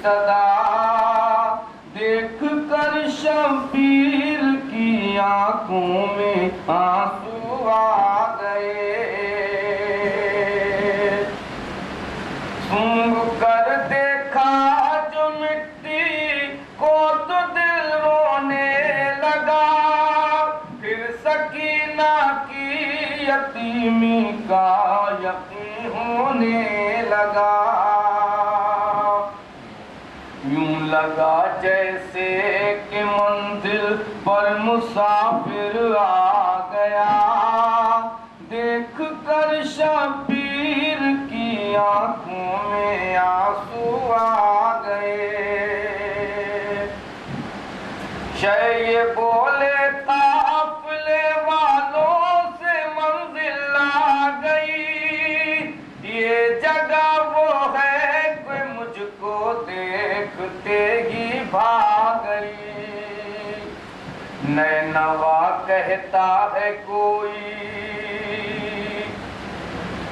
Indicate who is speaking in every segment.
Speaker 1: सदा देख कर शबीर की आंखों में आंसू आ गए। सूंघ कर देखा जो मिट्टी को तो दिल रोने लगा, फिर सकीना की यतीमी का यकीन होने लगा। यूं लगा जैसे कि मंजिल पर मुसाफिर आ गया, देख कर शबीर की आंखों में आंसू आ गए। ये बोले काफिले वालों से मंजिल आ गई, ये जगह वो है कि मुझको देखते ही भाग गई। नैनवा कहता है कोई,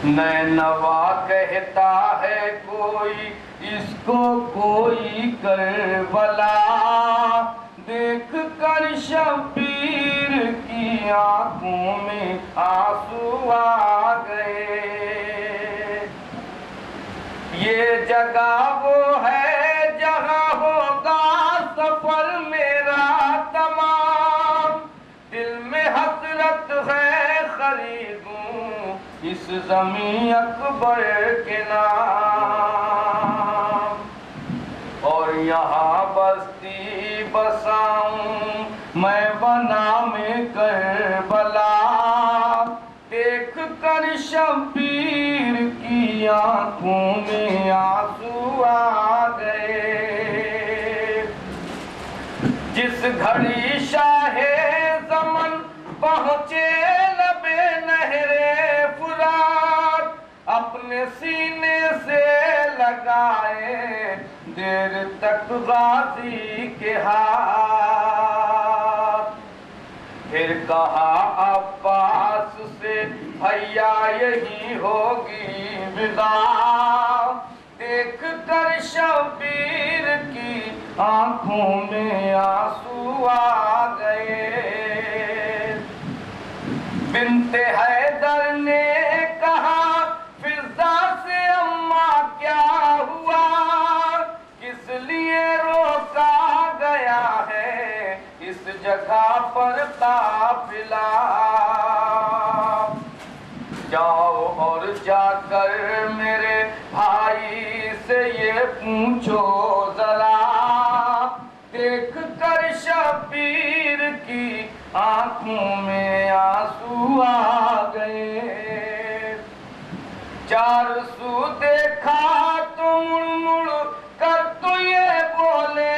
Speaker 1: नैनवा कहता है कोई, इसको कोई करबला, देख कर शबीर की आंखों में आंसू आ गए। ये जगह वो है जहाँ होगा सफर मेरा तमाम, दिल में हसरत है खरीदूं इस ज़मीं अकबर के नाम, और यहाँ बस्ती बसाऊं मैं बना में करबला, देख कर शबीर की आंखों में आंसू आ गए। जिस घड़ी शाहे ज़मन पहुँचे लबे नहरे फुरात, अपने सीने से लगाए देर तक गाजी के हाथ, फिर कहा अब्बास से भैया यही होगी विदा, देख कर शबीर की आंखों में आंसू आ गए। बिनते हैदर ने कहा फिजा से अम्मा क्या हुआ, किस लिए रोका गया है इस जगह पर काफिला। जाओ और जाकर मेरे भाई से ये पूछो जरा, देख कर शबीर की आंखों में आंसू आ गए। चार सू देखा तो मुड़ मुड़ कर तो ये बोले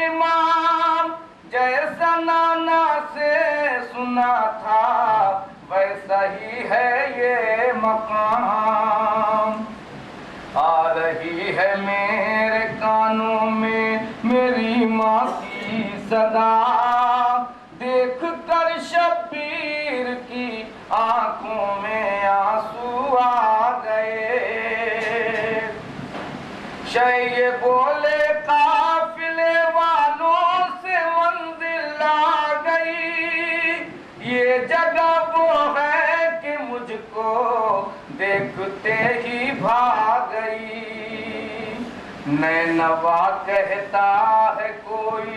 Speaker 1: इमाम, जैसा नाना से सुना था वैसा ही है ये मकाम। आ रही है मेरे कानों में मेरी माँ की सदा, देख कर शबीर की आंखों में आंसू आ गए। ये बोले काफिले वालों से मंजिल आ गई, ये जगह वो है कि मुझको देखते ही भाग गई। नैनवा कहता है कोई,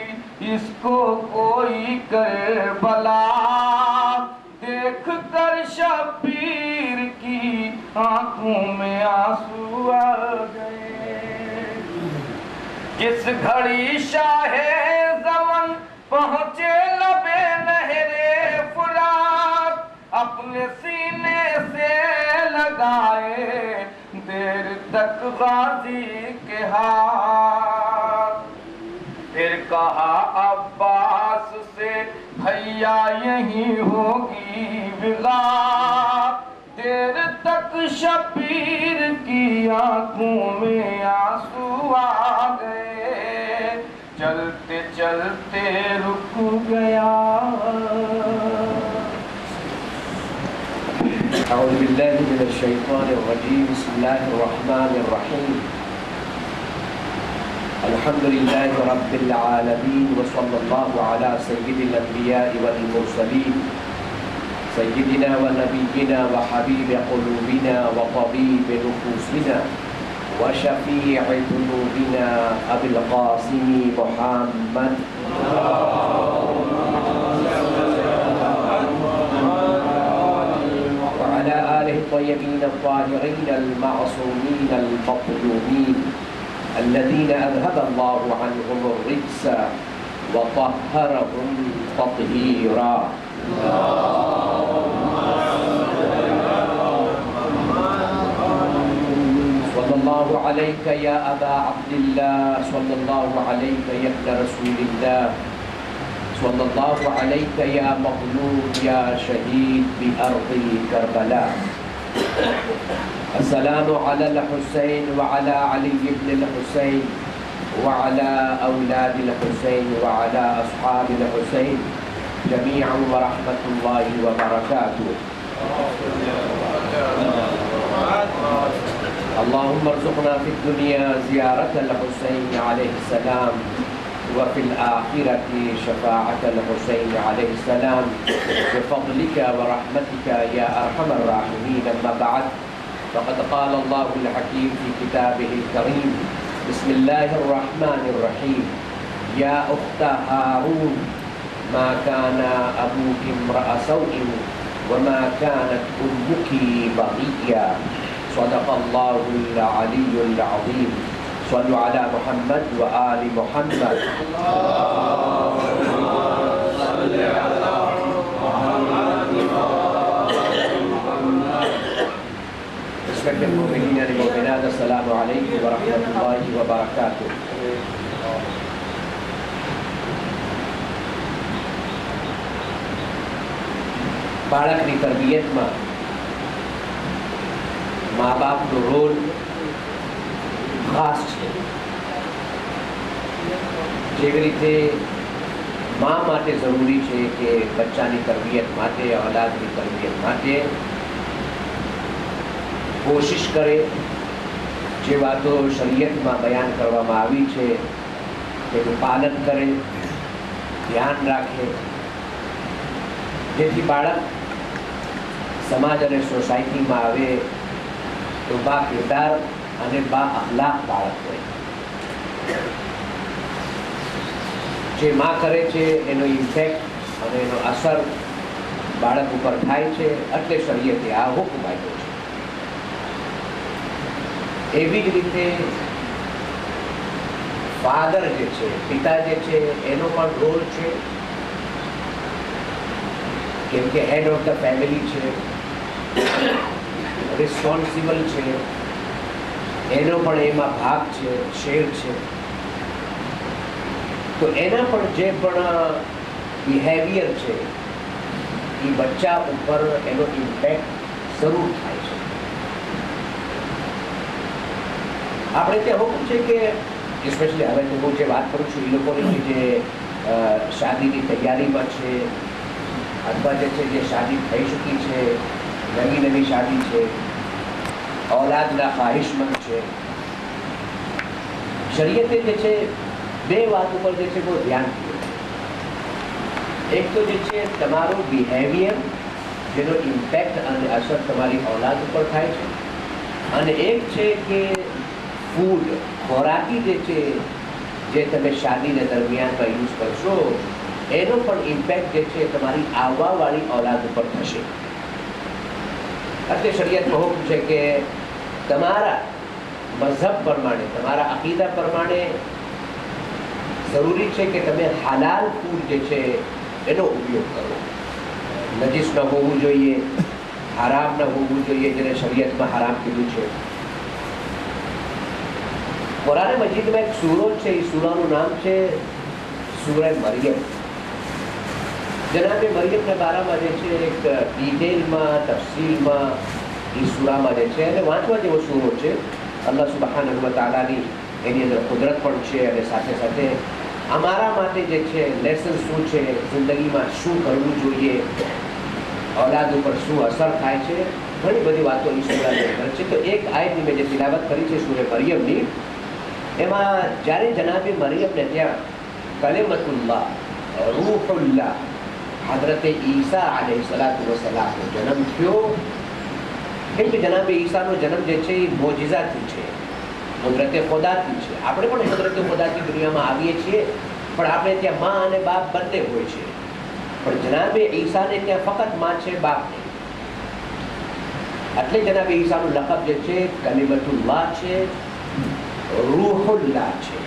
Speaker 1: इसको कोई करबला, देख कर शबीर की आंखों में आंसू आ गए। जिस घड़ी शाहे ज़मन पहुँचे लबे नहरे फुरात, अपने सीने से लगाए देर तक गाजी के हाथ, फिर कहा अब्बास से भैया यही होगी विदा, देर तक शबीर की आंखों में आंसू आ गए। चलते चलते रुक गया।
Speaker 2: أعوذ بالله من الشيطان الرجيم بسم الله الرحمن الرحيم अल्हम्दुलिल्लाहि रब्बिल आलमीन व सल्लल्लाहु अला सय्यिदिल अंबिया'i वल मुरसलीन सय्यिदिना व नबिय्यिना व हबीब क़ुलूबिना व तबीब नुफूसिना व शफ़ी'i ज़ुनूबिना अबिल क़ासिम मुहम्मद व अला आलिहि त्वय्यबीन अत्ताहिरीन अल-मअसूमीन अल-मत्लूबीन الذين أذهب الله عنهم الرجس وطهرهم تطهيرا صلى الله عليك يا أبا عبد الله صلى الله عليك يا ابن رسول الله صلى الله عليك يا مظلوم يا شهيد بأرض كربلاء السلام على الحسين وعلى علي بن الحسين وعلى أولاد الحسين وعلى أصحاب الحسين جميعا ورحمة الله وبركاته اللهم ارزقنا في الدنيا زيارة الحسين عليه السلام وفي الآخرة شفاعة الحسين عليه السلام بفضلك ورحمتك يا أرحم الراحمين أما بعد فقد قال الله الحكيم في كتابه الكريم بسم الله الرحمن الرحيم يا أخت هارون ما كان أبوك امرأ سوء وما كانت أمك بغيا صدق الله العلي العظيم صلوا على محمد وآل محمد Respected mu'mineen and mu'minat, assalamu alaikum wa rahmatullahi wa barakatuh. બાળકની તરબિયતમાં મા બાપનો રોલ ખાસ છે. જેવી રીતે મા માટે જરૂરી છે કે બચ્ચાની તરબિયત માટે औलादની તરબિયત માટે કોશિશ કરે, જે વાતો શરીયતમાં બયાન કરવામાં આવી છે તેનું પાલન કરે, ધ્યાન રાખે, જેથી બાળક સમાજ અને સોસાયટીમાં આવે તો બા કિરદાર અને બા અખલાક બાળક હોય. જે માં કરે છે એનો ઇમ્પેક્ટ અને એનો અસર બાળક ઉપર થાય છે, એટલે શરીયતે આ હુકમ આપ્યો છે. એવી જ રીતે ફાધર જે છે, પિતા જે છે, એનો પણ રોલ છે, કેમ કે હેડ ઓફ ધ ફેમિલી છે, રિસ્પોન્સિબલ છે, એનો પણ એમાં ભાગ છે, શેર છે. તો એના પણ જે પણ બિહેવિયર છે એ બચ્ચા ઉપર એનો ઇમ્પેક્ટ શરૂ થાય છે. આપણે ત્યાં હુકમ છે કે સ્પેશિયલી હવે તો હું જે વાત કરું છું એ લોકોની જે શાદીની તૈયારીમાં છે અથવા જે છે જે શાદી થઈ ચૂકી છે, નવી નવી શાદી છે, औलादના ख्वाहिशमंद છે, શરીયતે જે છે બે વાત ઉપર જે છે બહુ ધ્યાન દીધું. એક તો જે છે તમારું બિહેવિયર, જેનો ઇમ્પેક્ટ અને અસર તમારી औलाद ઉપર થાય છે, અને એક છે કે ફૂડ, ખોરાકી જે છે જે તમે શાદીના દરમિયાનમાં યુઝ કરશો એનો પણ ઇમ્પેક્ટ જે છે તમારી આવવાવાળી औलाद ઉપર થશે. એટલે શરીયતમાં હુકમ છે કે તમારા મઝહબ પ્રમાણે, તમારા અકીદા પ્રમાણે જરૂરી છે કે તમે હાલાલ ફૂડ જે છે એનો ઉપયોગ કરો. નજીસ ન હોવું જોઈએ, હરામ ન હોવું જોઈએ, જેને શરીયતમાં હરામ કીધું છે. કુરાન મજીદમાં એક સૂરો છે, એ સૂરાનું નામ છે સૂરે મરિયમ. જનાબે મરિયમના બારામાં જે છે એક ડિટેલમાં, તફસીલમાં એ સૂરામાં જે છે અને વાંચવા જેવો સૂરો છે. અલ્લાહ સુબ્હાનહુ વ તઆલાની એની અંદર કુદરત પણ છે અને સાથે સાથે અમારા માટે જે છે લેસન શું છે, જિંદગીમાં શું કરવું જોઈએ, औलाद ઉપર શું અસર થાય છે, ઘણી બધી વાતો એ સૂરાની અંદર છે. તો એક આયતની મેં જે તિલાવત કરી છે સૂરે મરિયમની, એમાં જ્યારે જનાબે મરિયમને ત્યાં કલેમતુલ્લાહ, રૂહુલ્લાહ, હઝરતે ઈસા અલૈહિસ્સલાતુ વસ્સલામનો જન્મ થયો. કેમ કે જનાબે ઈસાનો જન્મ જે છે એ મોજિઝાથી છે, કુદરતે ખુદાથી છે. આપણે પણ કુદરતે ખુદાથી દુનિયામાં આવીએ છીએ, પણ આપણે ત્યાં મા અને બાપ બંને હોય છે. પણ જનાબે ઈસાને ત્યાં ફક્ત માં છે, બાપ નહીં. એટલે જનાબે ઈસાનું લકબ જે છે કલિમતુલ્લાહ છે, રૂહુલ્લાહ છે.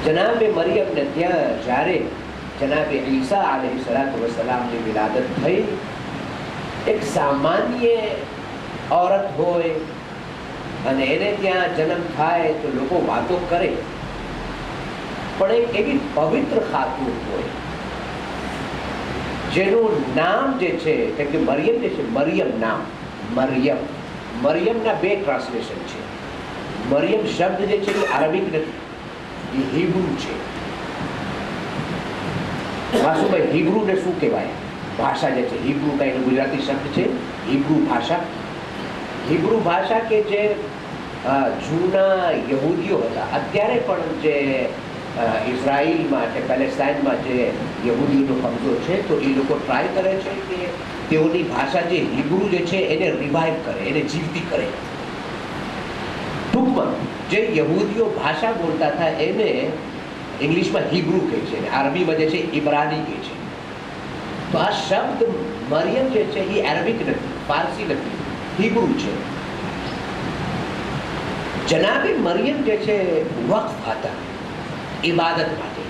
Speaker 2: જનાબે મરિયમને ત્યાં જ્યારે જનાબે ઈસા અલૈહિસ્સલાતુ વસ્સલામની વિલાદત થઈ, એક સામાન્ય औरत હોય અને એને ત્યાં જન્મ થાય તો લોકો વાતો કરે, પણ એક એવી પવિત્ર ખાતુન હોય જેનું નામ જે છે, કેમ કે મરિયમ જે છે, મરિયમ નામ, મરિયમના બે ટ્રાન્સલેશન છે. મરિયમ શબ્દ જે છે એ અરબિક નથી, એ હિબ્રુ છે. વાસુભાઈ, હિબ્રુને શું કહેવાય? ભાષા જે છે હિબ્રુ, કઈ ગુજરાતી શબ્દ છે હિબ્રુ ભાષા. હિબ્રુ ભાષા કે જે જૂના યહૂદીઓ હતા, અત્યારે પણ જે ઇઝરાયલમાં કે પેલેસ્ટાઇનમાં જે યહૂદીઓનો કબજો છે, તો એ લોકો ટ્રાય કરે છે કે તેઓની ભાષા જે હિબ્રુ જે છે એને રિવાઇવ કરે, એને જીવતી કરે. ટૂંકમાં જે યહૂદીઓ ભાષા બોલતા હતા એને ઇંગ્લિશમાં હિબ્રુ કહે છે, અને અરબીમાં જે છે ઇબ્રાની કહે છે. તો આ શબ્દ મરિયમ જે છે એ અરબિક નથી, ફારસી નથી, હિબ્રુ છે. જનાબે મરિયમ જે છે વક્ફ હતા ઇબાદત માટે.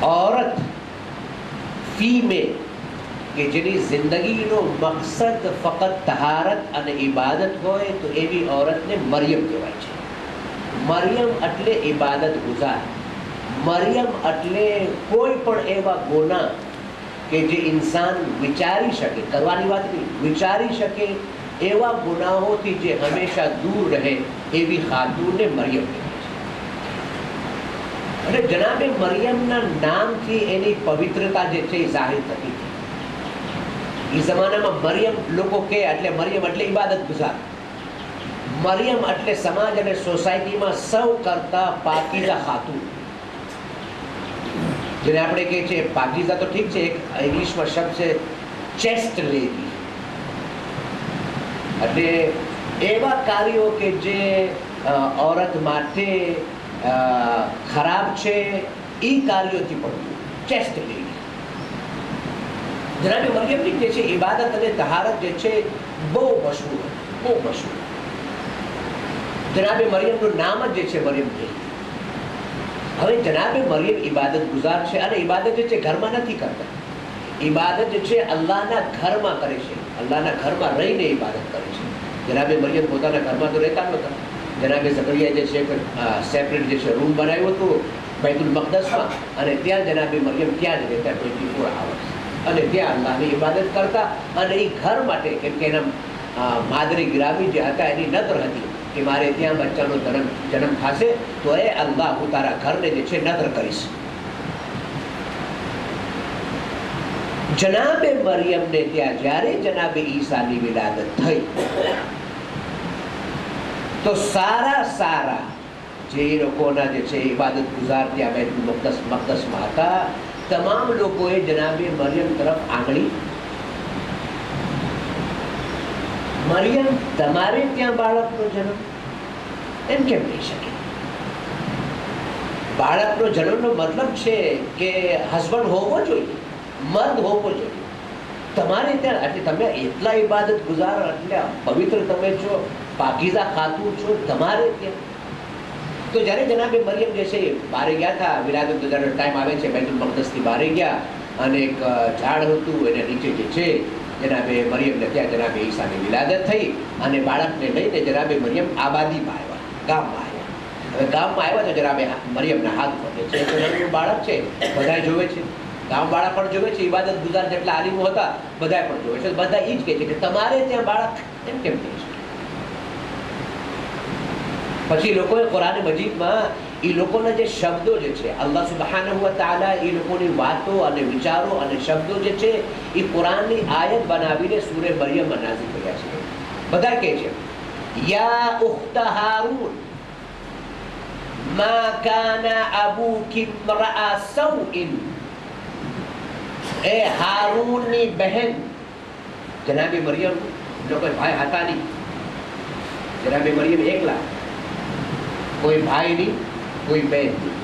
Speaker 2: औरत, ફીમેલ કે જેની જિંદગીનો મકસદ ફક્ત તહારત અને ઇબાદત હોય, તો એવી औरतને મરિયમ કહેવાય છે. મરિયમ એટલે ઇબાદત ગુજાર. મરિયમ એટલે કોઈ પણ એવા ગુનાહ કે જે ઇન્સાન વિચારી શકે, કરવાની વાત નહીં, વિચારી શકે એવા ગુનાહોથી જે હંમેશા દૂર રહે, એવી ખાતુનને મરિયમ કહેવાય છે. અને જનાબે મરિયમના નામથી એની પવિત્રતા જે છે એ જાહેર થતી હતી. એ જમાનામાં મરિયમ લોકો કહે એટલે મરિયમ એટલે ઇબાદત ગુજાર. મરિયમ એટલે સમાજ અને સોસાયટીમાં સૌ કરતા પાકીઝા ખાતુન, જેને આપણે કહીએ છીએ પાકીઝા તો ઠીક છે, એક ઇંગ્લિશમાં શબ્દ છે ચેસ્ટ લેડી. એટલે એવા કાર્યો કે જે औरत માટે ખરાબ છે, એ કાર્યોથી પણ ચેસ્ટ લેડી. જનાબે મરિયમની જે છે ઇબાદત અને તહારત જે છે બહુ મશહૂર, બહુ મશહૂર. જનાબે મરિયમનું નામ જ જે છે મરિયમ છે. હવે જનાબે મરિયમ ઇબાદત ગુજાર છે, અને ઇબાદત જે છે ઘરમાં નથી કરતા. ઇબાદત જે છે અલ્લાહના ઘરમાં કરે છે, અલ્લાહના ઘરમાં રહીને ઇબાદત કરે છે. જનાબે મરિયમ પોતાના ઘરમાં તો રહેતા નહોતા. જનાબે ઝકરિયા જે છે સેપરેટ જે છે રૂમ બનાવ્યો હતો બૈતુલ મકદસમાં, અને ત્યાં જનાબે મરિયમ ત્યાં જ રહેતા 24 hours, અને ત્યાં અલ્લાહની ઇબાદત કરતા. અને એ ઘર માટે, કેમ કે એના માદરે ગિરામી જે હતા એની નદર હતી કે મારે ત્યાં બચ્ચાનો જન્મ થશે તો એ અલ્લાહ હું તારા ઘરને જે છે નદર કરીશ. જનાબે મરિયમને ત્યાં જ્યારે જનાબે ઈસાની વિલાદત થઈ, તો સારા જે લોકોના જે છે ઇબાદત ગુજાર ત્યાં બૈતુલ મકદસમાં હતા, તમામ લોકોએ જનાબે મરિયમ તરફ આંગળી, મરિયમ તમારે ત્યાં બાળકનો જન્મ એમ કેમ થઈ શકે? બાળકનો જન્મનો મતલબ છે કે હસબન્ડ હોવો જોઈએ, મર્દ હોવો જોઈએ. તમારે ત્યાં એટલે તમે એટલા ઇબાદત ગુજાર, એટલે પવિત્ર તમે છો, પાકીઝા ખાતુન છો, તમારે ત્યાં. તો જ્યારે જનાબે મરિયમ જે છે બહાર ગયા હતા, વિલાદત ગુજારનો ટાઈમ આવે છે, બૈતુલ મકદસથી બહાર ગયા, અને એક ઝાડ હતું એના નીચે જે છે જનાબે મરિયમને ત્યાં જનાબે ઈસાની વિલાદત થઈ, અને બાળકને લઈને જનાબે મરિયમ આબાદીમાં આવ્યા, ગામમાં આવ્યા. હવે ગામમાં આવ્યા તો જનાબે મરિયમના હાથ પકડે છે, નાનું બાળક છે, બધા જોવે છે, ગામવાળા પણ જોવે છે, ઇબાદત ગુજાર જેટલા આલિમો હતા બધા પણ જોવે છે. બધા એ જ કહે છે કે તમારે ત્યાં બાળક એમ કેમ થઈ શકે? પછી લોકોએ કુરાન મજીદમાં એ લોકોના જે શબ્દો જે છે, અલ્લાહ સુબ્હાનહુ વ તઆલા એ લોકોની વાતો અને વિચારો અને શબ્દો જે છે એ કુરાનની આયત બનાવીને સૂરે મરિયમમાં નાઝિલ કર્યા છે. બધા કહે છે યા ઉખ્ત હારૂન, મા કાના અબુકી ઇમ્રઅ સૌઇન, એ હારૂનની બહેન જનાબે મરિયમ નો કોઈ ભાઈ હતા નહીં. જનાબે મરિયમ એકલા, કોઈ ભાઈ નહીં, કોઈ બહેન નહીં.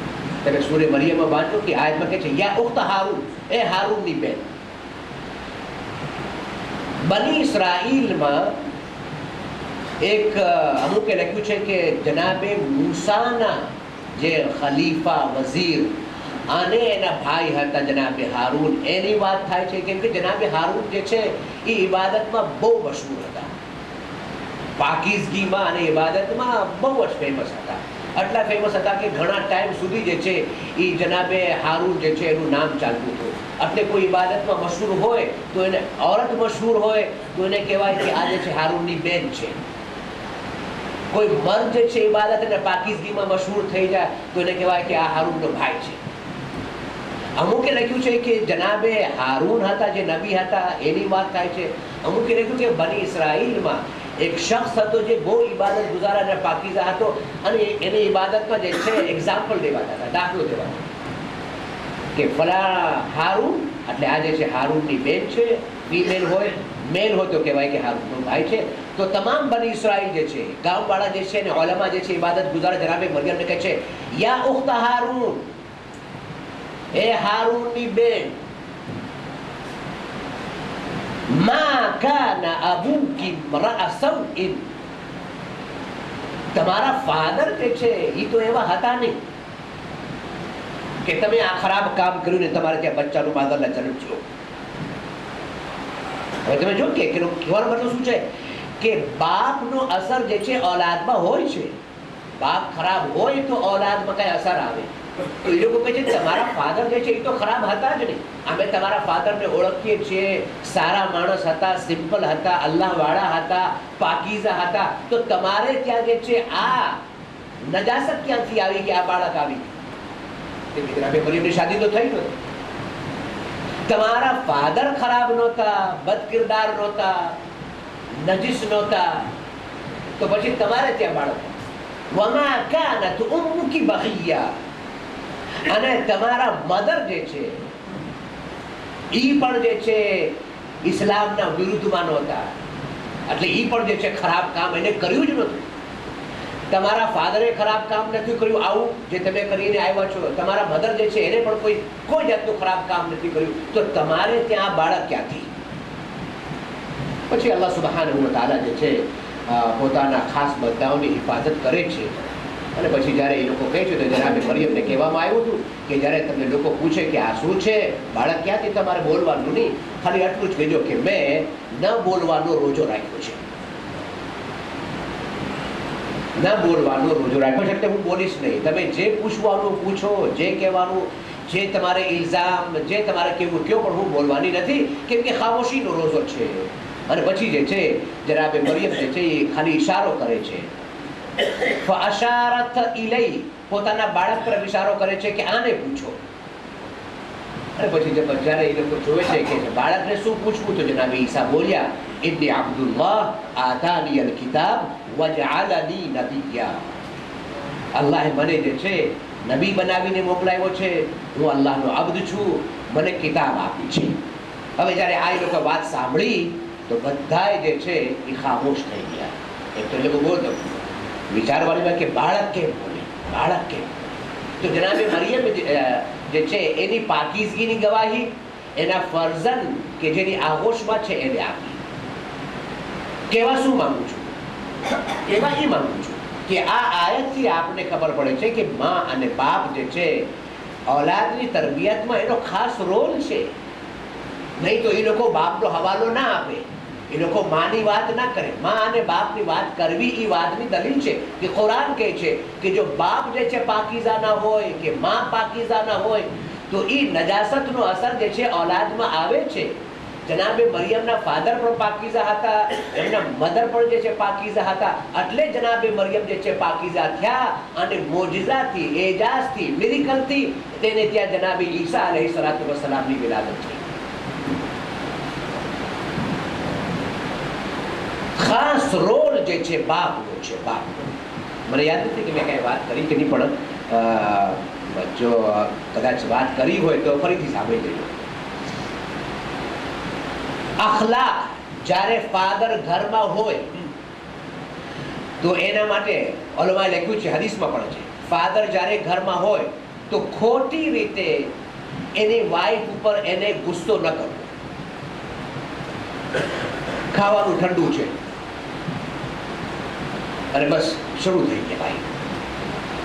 Speaker 2: તમે સૂરે મરિયમમાં વાંચો કે આયતમાં કહે છે યા ઉખ્ત હારૂન, એ હારૂનની બહેન. બની ઇસ્રાઈલમાં એક અમુકે લખ્યું છે કે જનાબે મૂસાના જે ખલીફા વઝીર અને એના ભાઈ હતા જનાબે હારૂન, એની વાત થાય છે. કેમ કે જનાબે હારૂન જે છે એ ઇબાદતમાં બહુ મશહૂર હતા, પાકીઝગીમાં અને ઇબાદતમાં બહુ જ ફેમસ હતા. આટલા ફેમસ હતા કે ઘણા ટાઈમ સુધી જે છે એ જનાબે હારૂન જે છે એનું નામ ચાલતું હતું. એટલે કોઈ ઇબાદતમાં મશહૂર હોય તો એને, औरत મશહૂર હોય તો એને કહેવાય કે આ જે છે હારૂનની બેન છે. કોઈ મર્દ જે છે ઇબાદત અને પાકીઝગીમાં મશહૂર થઈ જાય તો એને કહેવાય કે આ હારૂનનો ભાઈ છે. અમુકે લખ્યું છે કે જનાબે હારૂન હતા જે નબી હતા એની વાત થાય છે. અમુકે લખ્યું કે બની ઇસ્રાઈલમાં એક શખ્સ હતો જે બહુ ઇબાદત ગુજારા અને પાકીઝા હતો અને એની ઇબાદતમાં જે છે એક્ઝામ્પલ દેવાતા હતા, દાખલો દેવાતા કે ફલા હારૂન, એટલે આ જે છે હારૂનની બેન છે. ફીમેલ હોય, મેલ હોય તો કહેવાય કે હારૂનનો ભાઈ છે. તો તમામ બની ઇસ્રાઈલ જે છે, ગામવાળા જે છે અને ઓલમા જે છે ઇબાદત ગુજારા જનાબે મરિયમને કહે છે યા ઉખ્ત હારૂન, એ હારૂનની બેન, મા કાના અબુકી ઇમ્રઅ સૌઇન, તમારા ફાધર જે છે એ તો એવા હતા નહીં કે તમે આ ખરાબ કામ કર્યું ને તમારે ત્યાં બચ્ચાનું માદરના જન્મ થયો. હવે તમે જો કે કહેવાનો મતલબ શું છે કે બાપનો અસર જે છે औलादમાં હોય છે. બાપ ખરાબ હોય તો औलादમાં કઈ અસર આવે. તો એ લોકો કહે છે તમારા ફાધર જે છે એ તો ખરાબ હતા જ નહીં. અમે તમારા ફાધરને ઓળખીએ છીએ, સારા માણસ હતા, સિમ્પલ હતા, અલ્લાહવાળા હતા, પાકીઝા હતા. તો તમારે ત્યાં જે છે આ નજાસત ક્યાંથી આવી કે આ બાળક આવી? જનાબે મરિયમની શાદી તો થઈ નહોતી. તમારા ફાધર ખરાબ નહોતા, બદકિરદાર નહોતા, નજીસ નહોતા, તો પછી તમારે ત્યાં બાળક. વમા કાનત ઉમ્મુકી બગિયા, અને તમારા મધર જે છે ઈ પણ જે છે ઇસ્લામના વિરુદ્ધમાં નહોતા. એટલે ઈ પણ જે છે ખરાબ કામ એને કર્યું જ નહોતું. તમારા ફાધરે ખરાબ કામ નથી કર્યું આવું જે તમે કરીને આવ્યા છો. તમારા મધર જે છે એને પણ કોઈ જાતનું ખરાબ કામ નથી કર્યું. તો તમારે ત્યાં બાળક ક્યાંથી? પછી અલ્લાહ સુબ્હાનહુ વ તઆલા જે છે પોતાના ખાસ બધાઓની હિફાજત કરે છે. અને પછી જ્યારે એ લોકો કહે છે તો જનાબે મરિયમને કહેવામાં આવ્યું હતું કે જ્યારે તમને લોકો પૂછે કે આ શું છે, બાળક ક્યાંથી, તમારે બોલવાનું નહીં, ખાલી આટલું જ કહેજો કે મેં ન બોલવાનો રોજો રાખ્યો છે. ન બોલવાનો રોજો રાખ્યો છે એટલે હું બોલીશ નહીં. તમે જે પૂછવાનું પૂછો, જે કહેવાનું, જે તમારે ઇલ્ઝામ, જે તમારે કહેવું કયો, પણ હું બોલવાની નથી, કેમ કે ખામોશીનો રોજો છે. અને પછી જે છે જનાબે મરિયમ જે છે એ ખાલી ઇશારો કરે છે. ફઅશારત ઇલૈ, પોતાના બાળક પર ઇશારો કરે છે કે આને પૂછો. અને પછી જ્યારે એ લોકો જોવે છે કે બાળકને શું પૂછવું, તો જનાબે ઈસા બોલ્યા ઇન્ની અબ્દુલ્લાહ આતાની અલ કિતાબ વજઅલની નબિય્યા, અલ્લાહે મને જે છે નબી બનાવીને મોકલાવ્યો છે, હું અલ્લાહનો અબ્દ છું, મને કિતાબ આપી છે. હવે જ્યારે આ લોકો વાત સાંભળી તો બધાય જે છે એ ખામોશ થઈ ગયા. એક તો લોકો બોલતો વિચારવાની કે બાળક કેમ બોલે, બાળક કેમ? તો જનાબે મરિયમ જે છે એની પાકીઝગીની ગવાહી એના ફરઝન કે જેની આગોશમાં છે એને આપી. કેવા શું માંગુ છું? એમાં એ માંગુ છું કે આ આયતથી આપને ખબર પડે છે કે માં અને બાપ જે છે औलादની તરબિયતમાં એનો ખાસ રોલ છે. નહીં તો એ લોકો બાપનો હવાલો ના આપે, એ લોકો માની વાત ના કરે. માં અને બાપની વાત કરવી એ વાતની દલીલ છે કે કુરાન કહે છે કે જો બાપ જે છે પાકીઝા ના હોય કે માં પાકીઝા ના હોય તો એ નજાસતનો અસર જે છે औलादમાં આવે છે. જનાબે મરિયમના ફાધર પણ પાકીઝા હતા, એમના મધર પણ જે છે પાકીઝા હતા, એટલે જનાબે મરિયમ જે છે પાકીઝા થયા અને મોજિઝાથી, એજાઝથી, મિરેકલથી તેને ત્યાં જનાબે ઈસા અલૈહિસ્સલાતુ વસ્સલામની વિલાદત થઈ. ખાસ રોલ જે છે બાપનો છે. બાપનો મને યાદ નથી કે મેં કઈ વાત કરી કે નહીં, પણ જો કદાચ વાત કરી હોય તો ફરીથી સાંભળી લેજો. અખલાક જ્યારે ફાધર ઘરમાં હોય તો એના માટે ઓલમાએ લખ્યું છે, હદીસમાં પણ છે, ફાધર જ્યારે ઘરમાં હોય તો ખોટી રીતે એની વાઈફ ઉપર એને ગુસ્સો ન કરવો. ખાવાનું ઠંડુ છે અને બસ શરૂ થઈ ગયા, ભાઈ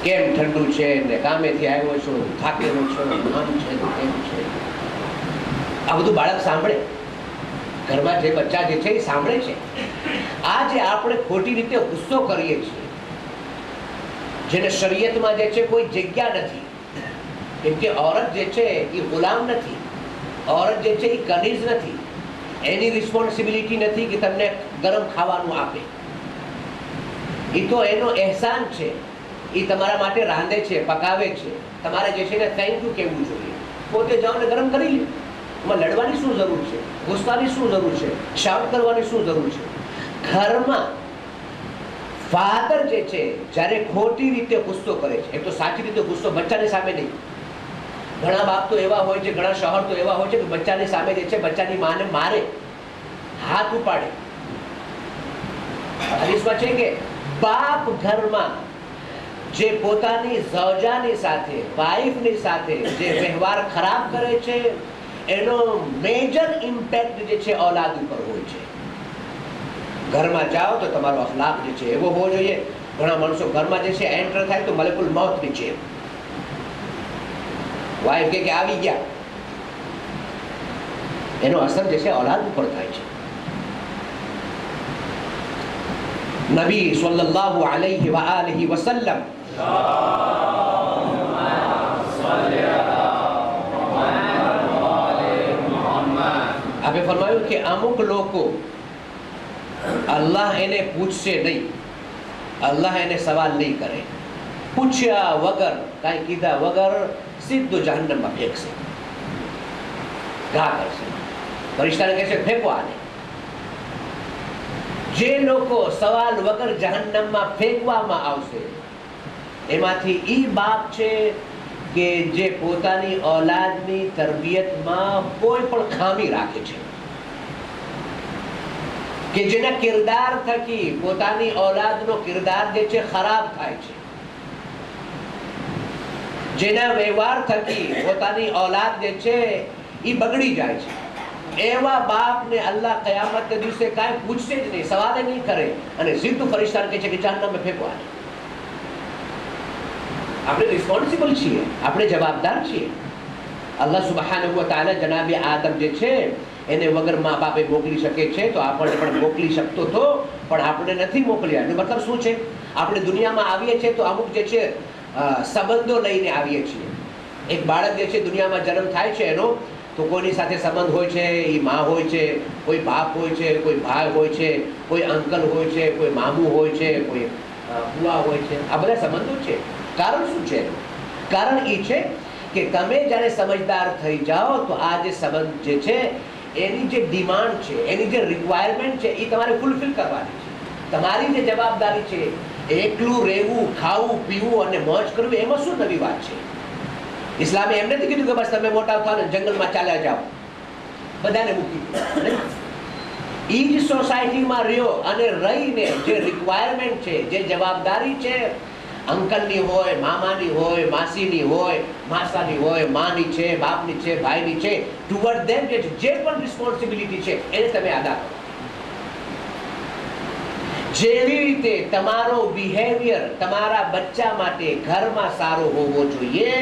Speaker 2: કેમ ઠંડુ છે ને કામેથી આવ્યો છો, થાકેલો છો, આમ છે તેમ છે. આ બધું બાળક સાંભળે, ઘરમાં જે બચ્ચા જે છે એ સાંભળે છે. આ જે આપણે ખોટી રીતે ગુસ્સો કરીએ છીએ, જેને શરીયતમાં જે છે કોઈ જગ્યા નથી, કેમ કે औरत જે છે એ ગુલામ નથી, औरत જે છે એ કનીઝ નથી, એની રિસ્પોન્સિબિલિટી નથી કે તમને ગરમ ખાવાનું આપે. એ તો એનો અહેસાન છે, એ તમારા માટે રાંધે છે, પકાવે છે. તમારે જે છે ને થેન્ક યુ કહેવું જોઈએ. પોતે જાઓ ને ગરમ કરી લે. એમાં લડવાની શું જરૂર છે? ગુસ્સાની શું જરૂર છે? શાઉટ કરવાની શું જરૂર છે? ઘરમાં ફાધર જે છે જ્યારે ખોટી રીતે ગુસ્સો કરે છે, એક તો સાચી રીતે ગુસ્સો બચ્ચાની સામે નહીં. ઘણા બાપ તો એવા હોય છે, ઘણા શોહર તો એવા હોય છે કે બચ્ચાની સામે જે છે બચ્ચાની માને મારે, હાથ ઉપાડે. હદીસમાં છે કે બાપ ઘરમાં જે પોતાની ઝૌજાની સાથે, વાઈફની સાથે જે વ્યવહાર ખરાબ કરે છે એનો મેજર ઇમ્પેક્ટ જે છે औलाद ઉપર હોય છે. ઘરમાં જાઓ તો તમારો અખલાક જે છે એવો હોવો જોઈએ. ઘણા માણસો ઘરમાં જે છે એન્ટર થાય તો મલકુલ મૌત નીચે, વાઈફ કે આવી ગયા, એનો અસર જે છે औलाद ઉપર થાય છે. નબી સલ્લલ્લાહુ અલૈહિ વ આલિહિ વસલ્લમ આપે ફરમાયું કે અમુક લોકો અલ્લાહ એને પૂછશે નહીં, અલ્લાહ એને સવાલ નહીં કરે, પૂછ્યા વગર, કાંઈ કીધા વગર સીધો જહન્નમમાં ફેંકશે, ઘા કરશે. ફરિશ્તાને કહેશે ફેંકો આને. જે લોકો સવાલ વગર જહન્નમમાં ફેંકવામાં આવશે એમાંથી ઈ બાપ છે કે જે પોતાની औलादની તરબિયતમાં કોઈ પણ ખામી રાખે છે, કે જેના કિરદાર થકી પોતાની औलादનો કિરદાર જે છે ખરાબ થાય છે, જેના વ્યવહાર થકી પોતાની औलाद જે છે એ બગડી જાય છે. એવા બાપને અલ્લાહ કયામતના દિવસે કાંઈ પૂછશે જ નહીં, સવાલ નહીં કરે અને સીધું ફરિશ્તાને કહે છે કે જહન્નમમાં ફેંકો આને. આપણે રિસ્પોન્સિબલ છીએ, આપણે જવાબદાર છીએ. અલ્લાહ સુબ્હાનહુ વ તઆલા જનાબે આદમ જે છે એને વગર મા બાપે મોકલી શકે છે તો આપણને પણ મોકલી શકતો હતો, પણ આપણે નથી મોકલ્યા. એનો મતલબ શું છે? આપણે દુનિયામાં આવીએ છીએ તો અમુક જે છે સંબંધો લઈને આવીએ છીએ. એક બાળક જે છે દુનિયામાં જન્મ થાય છે એનો તો કોઈની સાથે સંબંધ હોય છે, એ માં હોય છે, કોઈ બાપ હોય છે, કોઈ ભાઈ હોય છે, કોઈ અંકલ હોય છે, કોઈ મામું હોય છે, કોઈ બુઆ હોય છે. આ બધા સંબંધો છે. કારણ શું છે? કારણ એ છે કે તમે જ્યારે સમજદાર થઈ જાઓ તો આ જે સંબંધ જે છે એની જે ડિમાન્ડ છે, એની જે રિક્વાયરમેન્ટ છે એ તમારે ફૂલફિલ કરવાની છે. તમારી જે જવાબદારી છે એકલું રહેવું, ખાવું, પીવું અને મોજ કરવી, એમાં શું નવી વાત છે? ઇસ્લામે એમ નથી કીધું કે બસ તમે મોટા થાવ ને જંગલમાં ચાલ્યા જાઓ, બધાને મૂકી દો. એ જ સોસાયટીમાં રહ્યો અને રહીને જે રિક્વાયરમેન્ટ છે, જે જવાબદારી છે, અંકલની હોય, મામાની હોય, માસીની હોય, માસાની હોય, માની છે, બાપની છે, ભાઈની છે, ટુવર્ડ ધેમ જે પણ રિસ્પોન્સિબિલિટી છે એને તમે અદા કરો. જેવી રીતે તમારો બિહેવિયર તમારા બચ્ચા માટે ઘરમાં સારો હોવો જોઈએ,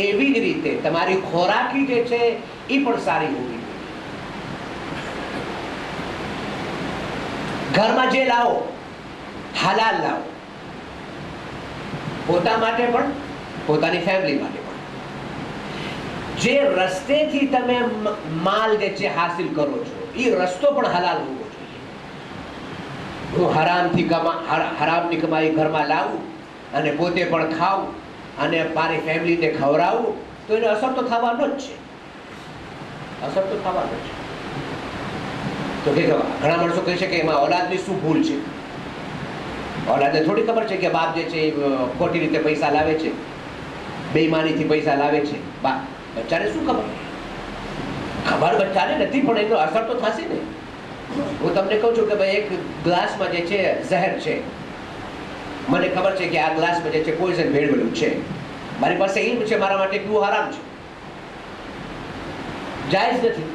Speaker 2: એવી જ રીતે તમારી ખોરાકી જે છે એ પણ સારી હોવી જોઈએ. ઘરમાં જે લાવો હલાલ લાવો, પોતા માટે પણ, પોતાની ફેમિલી માટે પણ. જે રસ્તેથી તમે માલ જે છે હાસિલ કરો છો એ રસ્તો પણ હલાલ હોવો જોઈએ. હું હરામની કમાઈ ઘરમાં લાવું અને પોતે પણ ખાવું અને મારી ફેમિલીને ખવડાવું તો એને અસર તો થવાનો જ છે, અસર તો થવાનો જ છે. તો કે ઘણા માણસો કહે છે કે એમાં औलादની શું ભૂલ છે? औलादને થોડી ખબર છે કે બાપ જે છે એ ખોટી રીતે પૈસા લાવે છે, બેઈમાનીથી પૈસા લાવે છે, બચ્ચાને શું ખબર? ખબર બચ્ચાને નથી, પણ એનો અસર તો થશે ને. હું તમને કહું છું કે ભાઈ એક ગ્લાસમાં જે છે ઝેર છે, મને ખબર છે કે આ ગ્લાસમાં જે છે પોઈઝન ભેળવેલું છે, મારી પાસે ઇલ્મ છે, મારા માટે પીવું હરામ છે, જાયઝ નથી.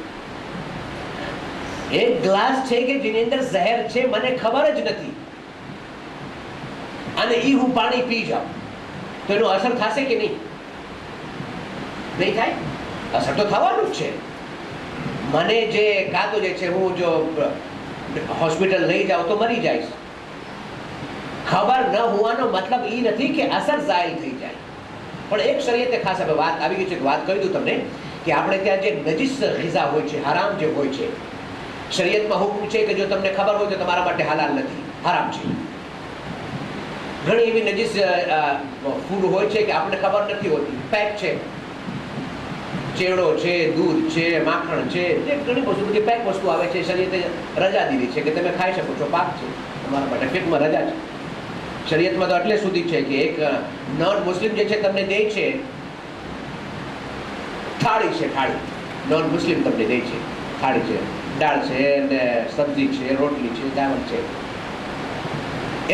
Speaker 2: એક ગ્લાસ છે કે જેની અંદર ઝેર છે, મને ખબર જ નથી, અને હું પાણી પી જાઉં તો એનો અસર થશે કે નહીં? નહીં થાય. અસર તો થવાનું જ છે. મને જે કાં તો જે છે હું જો હોસ્પિટલ લઈ જાઉં તો મરી જઈશ. ખબર ન હોવાનો મતલબ એ નથી કે અસર ઝાયલ થઈ જાય. પણ એક શરીયતે ખાસ હવે વાત આવી ગઈ છે, વાત કહી દઉં તમને કે આપણે ત્યાં જે નજીસ ગિઝા હોય છે, હરામ જે હોય છે, શરીયતમાં હુકમ છે કે જો તમને ખબર હોય તો તમારા માટે હલાલ નથી, હરામ છે. ઘણી એવી નજીસ ફૂડ હોય છે કે આપણને ખબર નથી હોતી, પેક છે, ચેવડો છે, દૂધ છે, માખણ છે, જે ઘણી વસ્તુ બધી પેક વસ્તુ આવે છે. શરીયતે રજા દીધી છે કે તમે ખાઈ શકો છો, પાક છે, તમારા માટે ફિકમાં રજા છે. શરીયતમાં તો એટલે સુધી છે કે એક નોન મુસ્લિમ જે છે તમને દે છે થાળી છે, થાળી નોન મુસ્લિમ તમને દે છે, થાળી છે, દાળ છે ને સબ્જી છે, રોટલી છે, ચાવલ છે.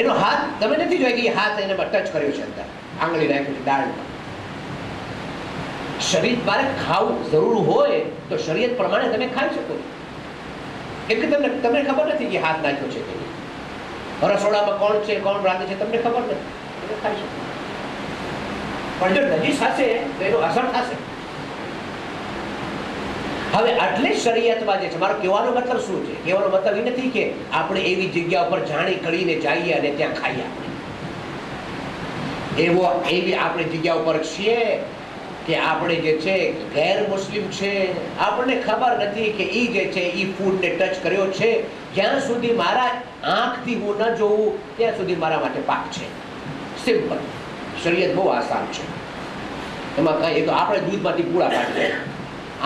Speaker 2: એનો હાથ તમે નથી જોઈ કે હાથ એને ટચ કર્યો છે, અંદર આંગળી નાખી છે દાળમાં. શરીર મારે ખાવું જરૂર હોય તો શરીયત પ્રમાણે તમે ખાઈ શકો, કેમ કે તમને ખબર નથી કે હાથ નાખ્યો છે કે નહીં. રસોડામાં કોણ છે, કોણ રાંધે છે, તમને ખબર નથી, તમે ખાઈ શકો. પણ જો નજીસ હશે તો એનો અસર થશે. હવે આટલે શરીયતમાં જે છે, મારો કહેવાનો મતલબ શું છે? કહેવાનો મતલબ એ નથી કે આપણે એવી જગ્યા ઉપર જાણી કરીને જઈએ અને ત્યાં ખાઈએ. આપણે એવી આપણે જગ્યા ઉપર છીએ કે આપણે જે છે ગેર મુસ્લિમ છે, આપણને ખબર નથી કે એ જે છે એ ફૂડને ટચ કર્યો છે. જ્યાં સુધી મારા આંખથી હું ન જોઉં ત્યાં સુધી મારા માટે પાક છે. સિમ્પલ. શરીયત બહુ આસાન છે. એમાં કાંઈ એ તો આપણે દૂધમાંથી પૂળા પાડીએ,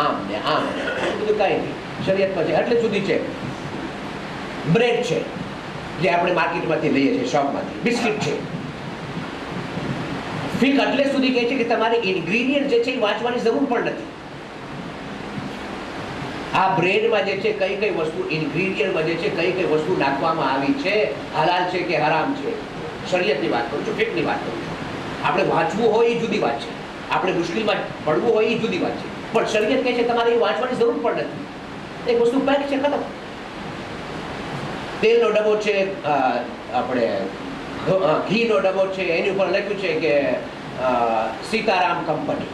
Speaker 2: આમ ને આમ ને બધું કાંઈ નહીં. શરીયતમાં છે એટલે સુધી છે. બ્રેડ છે જે આપણે માર્કેટમાંથી લઈએ છીએ, શોપમાંથી. બિસ્કિટ છે. ફિક એટલે સુધી કહે છે કે તમારે ઇન્ગ્રીડિયન્ટ જે છે એ વાંચવાની જરૂર પણ નથી. આ બ્રેડમાં જે છે કઈ કઈ વસ્તુ ઇન્ગ્રીડિયન્ટમાં જે છે કઈ કઈ વસ્તુ નાખવામાં આવી છે, હલાલ છે કે હરામ છે, શરીયતની વાત કરું છું, ફિકની વાત કરું છું. આપણે વાંચવું હોય એ જુદી વાત છે, આપણે મુશ્કેલમાં પડવું હોય એ જુદી વાત છે, પણ શરીયત કહે છે તમારે એ વાંચવાની જરૂર પણ નથી. એક વસ્તુ પેક છે, ખતમ. તેલનો ડબ્બો છે, આપણે ઘીનો ડબ્બો છે, એની ઉપર લખ્યું છે કે સીતારામ કંપની,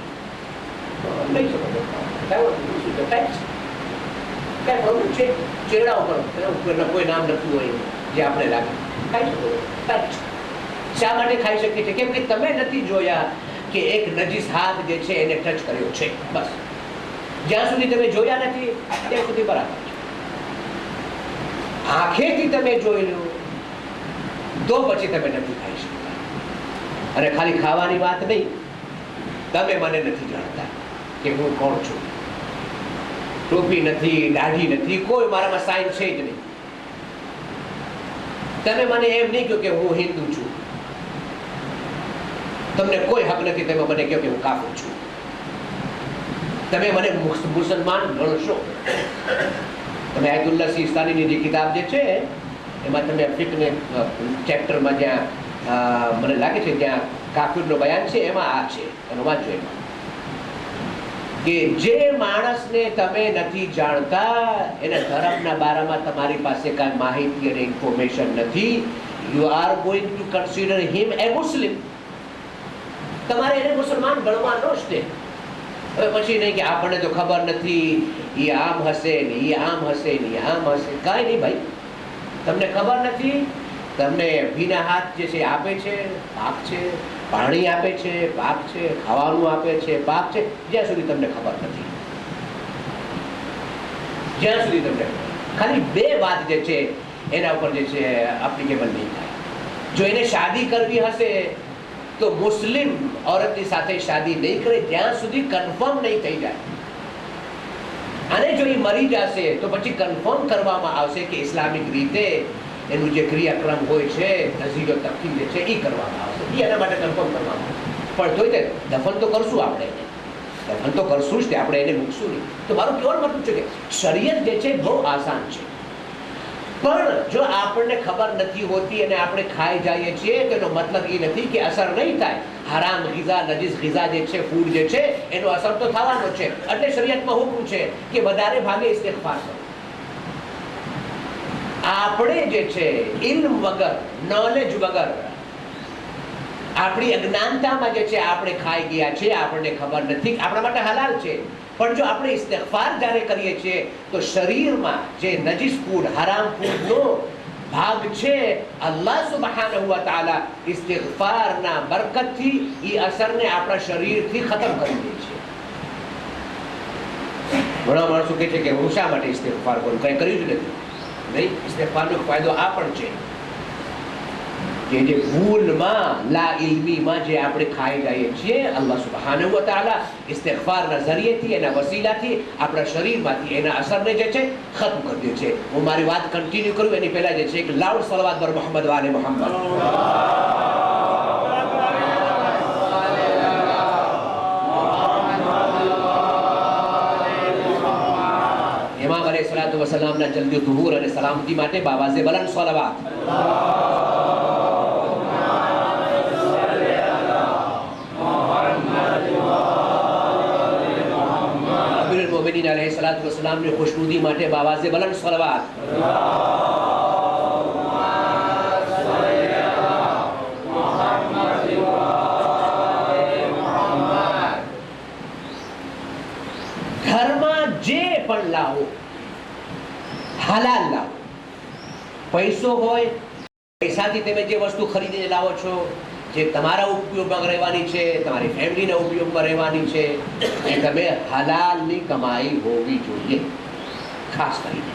Speaker 2: લઈ શકો છો. કઈ પ્રોબ્લેમ છે? ચેડા ઉપર કોઈ નામ લખવું હોય જે આપણે લાગે, ખાઈ શકો છો. શા માટે ખાઈ શકીએ છીએ? કેમ કે તમે નથી જોયા કે એક નજીસ હાથ જે છે એને ટચ કર્યો છે. બસ જ્યાં સુધી તમે જોયા નથી ત્યાં સુધી બરાબર છે. આંખેથી તમે જોઈ લો તો પછી તમે નથી ખાઈ શકતા. અને ખાલી ખાવાની વાત નહીં, તમે મને નથી જાણતા કે હું કોણ છું. ટોપી નથી, દાઢી નથી, કોઈ મારામાં સાઇન છે જ નહીં. તમે મને એમ નહીં કહો કે હું હિન્દુ છું, તમને કોઈ હક નથી તમે મને કહો કે હું કાફિર છું. તમે મને મુસલમાન ગણશો. તમે આયતુલ્લાહ સિસ્તાનીની જે કિતાબ જે છે એમાં તમે ફિકને ચેપ્ટરમાં જ્યાં મને લાગે છે ત્યાં કાફિરનો બયાન છે, એમાં આ છે, એનો વાંચો. એમાં કે જે માણસને તમે નથી જાણતા, એના ધર્મના બારામાં તમારી પાસે કાંઈ માહિતી અને ઇન્ફોર્મેશન નથી, you are going to consider him a Muslim. તમારે એને મુસલમાન ગણવાનો જ તે. હવે પછી નહીં કે આપણને તો ખબર નથી, એ આમ હશે ને એ આમ હશે ને એ આમ હશે. કાંઈ નહીં ભાઈ, તમને ખબર નથી. તમને ભીના હાથ જે છે આપે છે, પાક છે, પાણી આપે છે, પાક છે, ખાવાનું આપે છે, પાક છે, જ્યાં સુધી તમને ખબર નથી. જ્યાં સુધી તમને ખાલી બે વાત જે છે એના ઉપર જે છે એપ્લિકેબલ નહીં થાય. જો એને શાદી કરવી હશે તો મુસ્લિમ औरतની સાથે શાદી નહીં કરે જ્યાં સુધી કન્ફર્મ નહીં થઈ જાય. અને જો એ મરી જશે તો પછી કન્ફર્મ કરવામાં આવશે કે ઇસ્લામિક રીતે એનું જે ક્રિયાક્રમ હોય છે, નઝીરો તકફીર જે છે એ કરવામાં આવશે. એ એના માટે કન્ફર્મ કરવામાં આવશે. પણ તોય તે દફન તો કરશું આપણે એને, દફન તો કરશું જ, તે આપણે એને મૂકશું નહીં. તો મારું કહેવાનું મતલબ છે કે શરીયત જે છે બહુ આસાન છે, પણ જો આપણને ખબર નથી હોતી અને આપણે ખાઈ જઈએ છીએ તો એનો મતલબ એ નથી કે અસર નહીં થાય. હરામ ગિઝા, નજીસ ગિઝા જે છે, ફૂડ જે છે, એનો અસર તો થવાનો છે. એટલે શરીયતમાં હુકમ છે કે વધારે ભાગે ઇસ્તિગફાર કરો. આપણે જે છે ઇલ્મ વગર, નોલેજ વગર, આપણી અજ્ઞાનતામાં જે છે આપણે ખાઈ ગયા છે, આપણને ખબર નથી, આપણા માટે હલાલ છે. પણ જો આપણે ઇસ્તિગફાર જ્યારે કરીએ છીએ તો શરીરમાં જે નજીસ ફૂડ, હરામ ફૂડનો ભાગ છે, અલ્લાહ સુબ્હાનહુ વ તઆલા ઇસ્તિગફારના બરકતથી એ અસરને આપણા શરીરથી ખતમ કરી દે છે. ઘણા માણસો કહે છે કે હું શા માટે ઇસ્તિગફાર કરું, કંઈ કર્યું જ નથી. નહીં, ઇસ્તિગફારનો ફાયદો આ પણ છે કે જે ભૂલમાં, લા ઇલ્મીમાં જે આપણે ખાઈ જઈએ છીએ, અલ્લાહ સુબ્હાનહુ વ તઆલા ઇસ્તિગફારના ઝરિયેથી, એના વસીલાથી આપણા શરીરમાંથી એના અસરને જે છે ખતમ કરી દે છે. હું મારી વાત કન્ટિન્યુ કરું એની પહેલા જે છે એક લાઉડ સલવાત પર મોહમ્મદ વાલે મોહમ્મદ. ઇમામ અલૈહિસ્સલાતુ વસલામના જલ્દી ઝુહૂર અને સલામતી માટે બાવાઝે બલંદ સલવાત. મોમિનીન અલૈહિસ્સલાતુ વસલામની ખુશનુદી માટે બાવાઝે બલંદ સલવાત. ઘરમાં જે પણ લાવો હલાલ લાવો. પૈસો હોય, પૈસાથી તમે જે વસ્તુ ખરીદીને લાવો છો, જે તમારા ઉપયોગમાં રહેવાની છે, તમારી ફેમિલીના ઉપયોગમાં રહેવાની છે, એ તમે હલાલની કમાઈ હોવી જોઈએ. ખાસ કરીને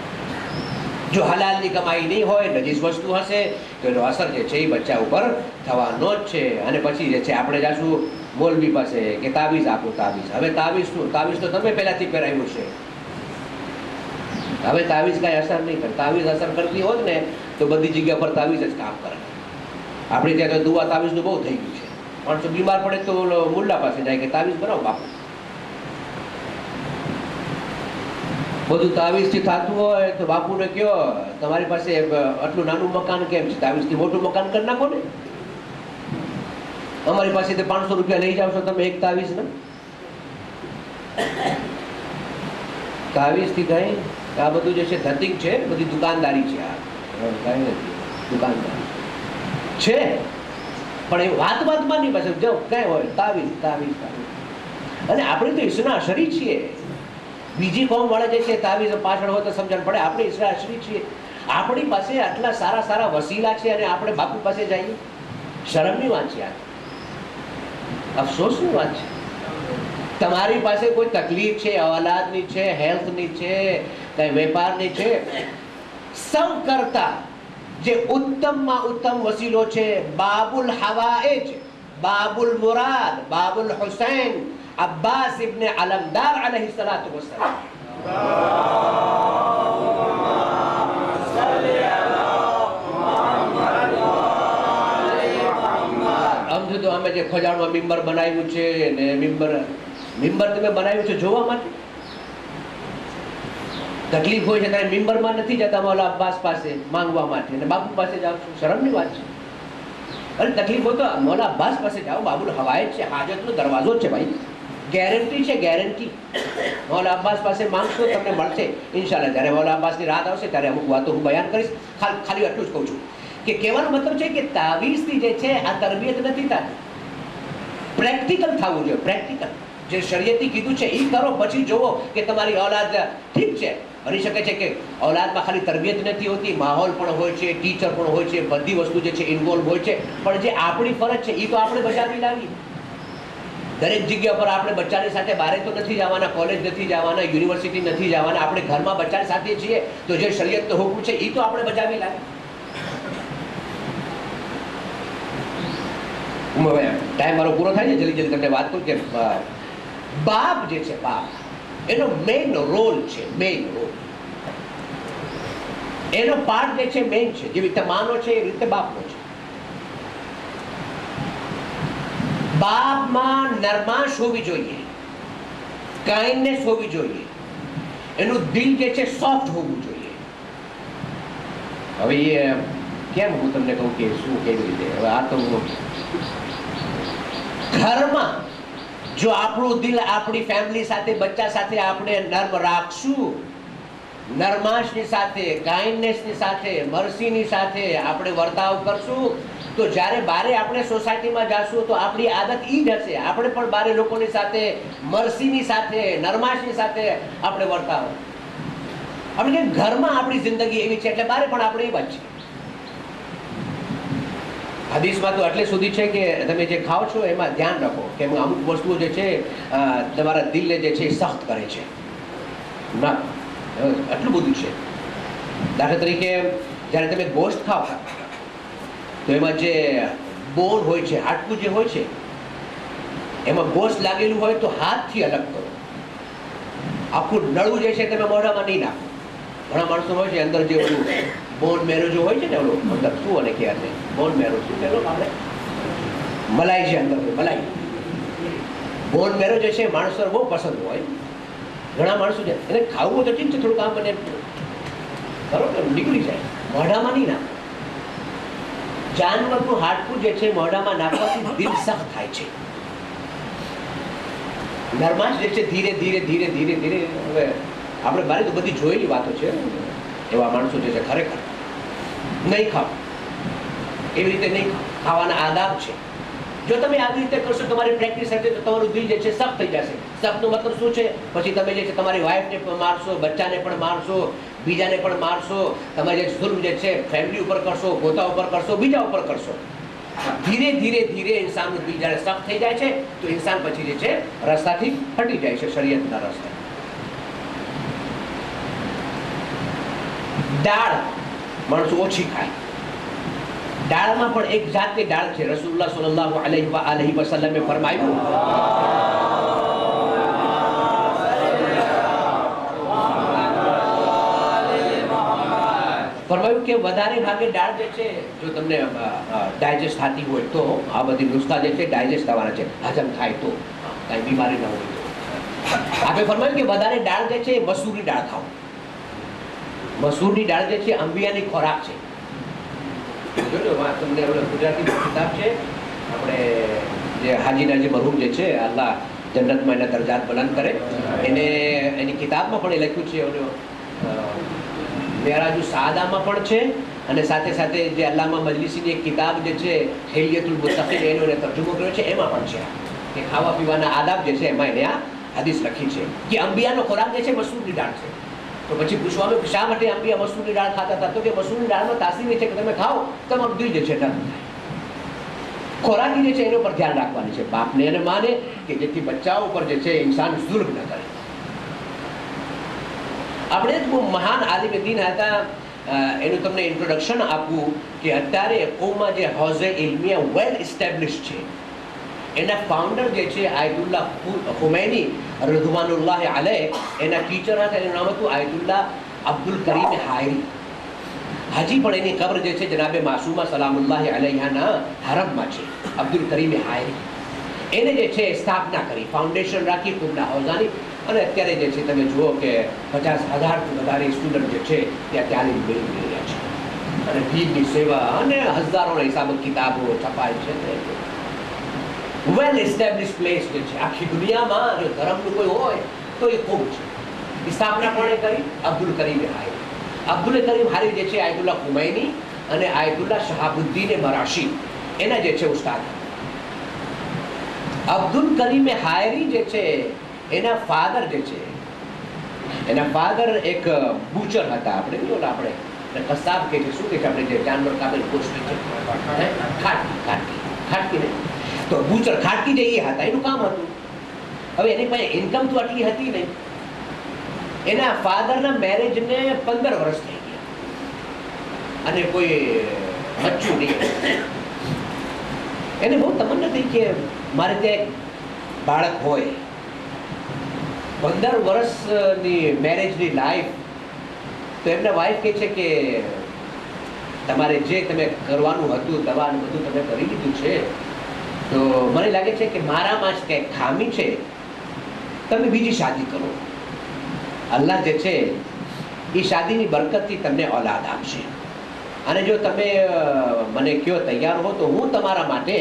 Speaker 2: જો હલાલની કમાઈ નહીં હોય, નજીસ વસ્તુ હશે, તો એનો અસર જે છે એ બચ્ચા ઉપર થવાનો જ છે. અને પછી જે છે આપણે જાશું મોલવી પાસે કે તાવીઝ આપો, તાવીઝ. હવે તાવીઝ શું? તાવીઝ તો તમે પહેલાથી પહેરાવ્યું છે. હવે તાવીઝ કાંઈ અસર નહીં કરે. તાવીઝ અસર કરતી હોત ને તો બધી જગ્યા પર તાવીઝ જ કામ કરે. આપણે ત્યાં તો દુઆ તાવીઝનું બહુ થઈ ગયું છે. માણસો બીમાર પડે તો મુલ્લા પાસે જાય કે તાવીઝ બનાવો બાપુ. બધું તાવીઝથી થતું હોય તો બાપુને કહો તમારી પાસે આટલું નાનું મકાન કેમ છે, તાવીઝથી મોટું મકાન કરી નાખો ને. અમારી પાસેથી 500 રૂપિયા લઈ જાવ છો તમે એક તાવીઝ ને. તાવીઝથી કઈ આ બધું જે છે ધતિંગ છે, બધી દુકાનદારી છે. આ કઈ નથી, દુકાનદારી છે. પણ એ વાતમાં નહીં, પાછળ જો કઈ હોય તાવીઝ તાવીઝ તાવીઝ. અને આપણે તો ઈસના અશરી છીએ. બીજી કોમ વાળા જે છે તાવીઝ પાછળ હોય તો સમજણ પડે. આપણે ઈસના અશરી છીએ. આપણી પાસે આટલા સારા સારા વસીલા છે અને આપણે બાપુ પાસે જઈએ. શરમની વાત છે. આ અફસોસની વાત છે. તમારી પાસે કોઈ તકલીફ છે, औलादની છે, હેલ્થની છે, કઈ વેપારની છે, સૌ કરતા જે ઉત્તમમાં ઉત્તમ વસીલો છે બાબુલ હવાએજ, બાબુલ મુરાદ, બાબુલ હુસૈન અબ્બાસ ઇબ્ન અલમદાર अलैहिस्सलातु वस्सलाम. તો અમે જે ખજાણમાં મિંબર બનાવ્યું છે ને મિંબર તમે બનાવ્યું છે જોવા માટે. તકલીફ હોય છે ત્યારે મિંબરમાં નથી જતા મૌલા અબ્બાસ પાસે માંગવા માટે અને બાપુ પાસે જાઓ છો. શરમની વાત છે. અને તકલીફ હોય તો મૌલા અબ્બાસ પાસે જાઓ. બાબુલ હવાયત છે, હાજતનો દરવાજો જ છે ભાઈ. ગેરંટી છે, ગેરંટી. મૌલા અબ્બાસ પાસે માંગશો તમને મળશે ઇન્શાલ્લાહ. જ્યારે મૌલા અબ્બાસની રાત આવશે ત્યારે અમુક વાતો હું બયાન કરીશ. ખાલી આટલું જ કહું છું કે કહેવાનો મતલબ છે કે તાવીઝથી જે છે આ તરબિયત નથી થતી. પ્રેક્ટિકલ થવું જોઈએ. પ્રેક્ટિકલ જે શરીયતી કીધું છે એ કરો, પછી જોવો કે તમારી औलाद ઠીક છે. બની શકે છે કે औलादમાં ખાલી તરબિયત નથી હોતી, માહોલ પણ હોય છે, ટીચર પણ હોય છે, બધી વસ્તુ જે છે ઇન્વોલ્વ હોય છે. પણ જે આપણી ફરજ છે એ તો આપણે બજાવી લાવી. દરેક જગ્યા પર આપણે બચ્ચાની સાથે બહાર તો નથી જવાના, કોલેજ નથી જવાના, યુનિવર્સિટી નથી જવાના. આપણે ઘરમાં બચ્ચાની સાથે છીએ તો જે શરીયતનો હુકમ છે એ તો આપણે બજાવી લાવી. ટાઈમ મારો પૂરો થાય છે, જલ્દી તમને વાત કરું કે બાપ જે છે, બાપ એનો મેઇન રોલ છે. મેઇન રોલ એનો પાર્ટ જે છે મેઇન છે. જેવી રીતે માનો છે એ રીતે બાપનો છે. બાપમાં નરમાશ હોવી જોઈએ, કાઇન્ડનેસ હોવી જોઈએ, એનું દિલ જે છે સોફ્ટ હોવું જોઈએ. હવે એ કેમ હું તમને કહું કે શું કેવી રીતે? હવે આ તો ઘરમાં જો આપણું દિલ આપણી ફેમિલી સાથે, બચ્ચા સાથે આપણે નર્મ રાખશું, નરમાશની સાથે, કાઇન્ડનેસની સાથે, મર્સીની સાથે આપણે વર્તાવ કરશું, તો જ્યારે બારે આપણે સોસાયટીમાં જાશું તો આપણી આદત ઈ જ હશે. આપણે પણ બારે લોકોની સાથે મર્સીની સાથે, નરમાશની સાથે આપણે વર્તાવ. આપણે કે ઘરમાં આપણી જિંદગી એવી છે એટલે બારે પણ આપણે એવા જ છે. હદીસમાં તો એટલે સુધી છે કે તમે જે ખાઓ છો એમાં ધ્યાન રાખો કે અમુક વસ્તુઓ જે છે તમારા દિલને જે છે એ સખ્ત કરે છે. ના, આટલું બધું છે. દાખલા તરીકે જ્યારે તમે ગોશ્ત ખાઓ તો એમાં જે બોન હોય છે, હાડકું જે હોય છે, એમાં ગોશ્ત લાગેલું હોય તો હાથથી અલગ કરો. આખું નળું જે છે તમે મોઢામાં નહીં નાખો. ઘણા માણસો હોય છે અંદર જે ઓલું બોન મેરો જો હોય છે ને, ઓલો અંદર શું અને કે બોન મેરો શું પેલો આપણે મલાઈ છે અંદર, મલાઈ બોન મેરો જે છે માણસો બહુ પસંદ હોય. ઘણા માણસો છે એને ખાવું તો ઠીક છે, થોડુંક આમ મને બરોબર નીકળી જાય, મોઢામાં નહીં નાખો. જાનવરનું હાડકું જે છે મોઢામાં નાખવાથી દિલ સખ્ત થાય છે. નરમાશ જે છે ધીરે ધીરે ધીરે ધીરે ધીરે. હવે આપણે બારે તો બધી જોયેલી વાતો છે. એવા માણસો જે છે ખરેખર નહીં ખાવ, એવી રીતે નહીં ખાવ. ખાવાના આદાબ છે. જો તમે આવી રીતે કરશો તમારી પ્રેક્ટિસ હશે તો તમારું દિલ જે છે સખ્ત થઈ જશે. સખ્તનો મતલબ શું છે? પછી તમે જે છે તમારી વાઈફને પણ મારશો, બચ્ચાને પણ મારશો, બીજાને પણ મારશો. તમે જે જુલ્મ જે છે ફેમિલી ઉપર કરશો, પોતા ઉપર કરશો, બીજા ઉપર કરશો. ધીરે ધીરે ધીરે ઇન્સાનનું દિલ જ્યારે સખ્ત થઈ જાય છે તો ઇન્સાન પછી જે છે રસ્તાથી હટી જાય છે, શરીયતના રસ્તે. દાળ માણસો ઓછી ખાય. દાળમાં પણ એક જાતની દાળ છે. રસૂલુલ્લાહ સલ્લલ્લાહુ અલૈહિ વસલ્લમે ફરમાવ્યું કે વધારે ભાગે દાળ જે છે જો તમને ડાયજેસ્ટ થતી હોય તો આ બધી નુસ્ખા જે છે ડાયજેસ્ટ થવાના છે, હજમ થાય તો, કાંઈ બીમારી ન હોય તો. આપણે ફરમાવ્યું કે વધારે દાળ જે છે મસૂરની દાળ ખાઓ. મસૂરની દાળ જે છે અંબિયાની ખોરાક છે. જોજો તમને ગુજરાતી કિતાબ છે આપણે જે હાજીના જે મરહૂમ જે છે અલ્લાહ જન્નતમાં એના દરજાત બુલંદ કરે, એને એની કિતાબમાં પણ એ લખ્યું છે, મેરાજુ સાદામાં પણ છે, અને સાથે સાથે જે અલ્લામા મજલિસીની એક કિતાબ જે છે હિલ્યતુલ મુત્તકીન એનો એને તર્જુમો કર્યો છે, એમાં પણ છે કે ખાવા પીવાના આદાબ જે છે એમાં એને આ હદીસ લખી છે કે અંબિયાનો ખોરાક જે છે મસૂરની દાળ છે. તો પછી પૂછવામાં શા માટે અંબિયા મસૂરની દાળ ખાતા હતા? તો કે મસૂરની દાળમાં તાસીર એ છે કે તમે ખાઓ તમારું દિલ જે છે નરમ થાય. ખોરાકી જે છે એના ઉપર ધ્યાન રાખવાની છે, બાપને અને માને, કે જેથી બચ્ચાઓ ઉપર જે છે ઇન્સાન જુલ્મ ન કરે. આપણે જ બહુ મહાન આલિમ દીન હતા, એનું તમને ઇન્ટ્રોડક્શન આપવું કે અત્યારે કોમાં જે હૌઝે ઇલ્મિયા વેલ એસ્ટેબ્લિશ છે એના ફાઉન્ડર જે છે આયતુલ્લાહ ખુમૈની રઝવાનુલ્લાહ અલૈહ, એના ટીચર હતા, એનું નામ હતું આયતુલ્લાહ અબ્દુલ કરીમ હાયરી. હજી પણ એની કબ્ર જે છે જનાબે માસુમા સલામુલ્લાહ અલૈહાના હરમમાં છે. અબ્દુલ કરીમ હાયરી એને જે છે સ્થાપના કરી, ફાઉન્ડેશન રાખી ખુદના હૌઝાની. અને અત્યારે જે છે તમે જુઓ કે 50,000થી વધારે સ્ટુડન્ટ જે છે ત્યાં તાલીમ મેળવી રહ્યા છે, અને દીનની સેવા અને હજારોના હિસાબે કિતાબો છપાય છે. વેલ એસ્ટેબ્લિશ પ્લેસ જે છે આખી દુનિયામાં જો ધર્મનું કોઈ હોય તો એ ખૂબ છે. સ્થાપના કોણે કરી? અબ્દુલ કરીમ હાયરી. અબ્દુલ કરીમ હાયરી જે છે આયતુલ્લાહ ખુમૈની અને આયતુલ્લાહ શહાબુદ્દીન મરાશી એના જે છે ઉસ્તાદ. અબ્દુલ કરીમ હાયરી જે છે એના ફાધર જે છે, એના ફાધર એક બુચર હતા. આપણે કસાબ કે છે, શું કે છે આપણે જે જાનવર કાપે ગોશ્ત છે, ખાટકી ને, તો બુચર ખાટકી જે એ હતા, એનું કામ હતું. હવે એની પાસે ઇન્કમ તો આટલી હતી નહીં. એના ફાધરના મેરેજને 15 વર્ષ થઈ ગયા અને કોઈ બચ્ચું નહીં. એને બહુ તમન્ના થઈ કે મારે ત્યાં બાળક હોય. 15 વર્ષની મેરેજની લાઈફ, તો એમના વાઈફ કહે છે કે તમારે જે તમે કરવાનું હતું દવાનું બધું તમે કરી લીધું છે, તો મને લાગે છે કે મારામાં જ કંઈક ખામી છે, તમે બીજી શાદી કરો. અલ્લાહ જે છે એ શાદીની બરકતથી તમને औलाद આપશે. અને જો તમે મને કયો તૈયાર હો તો હું તમારા માટે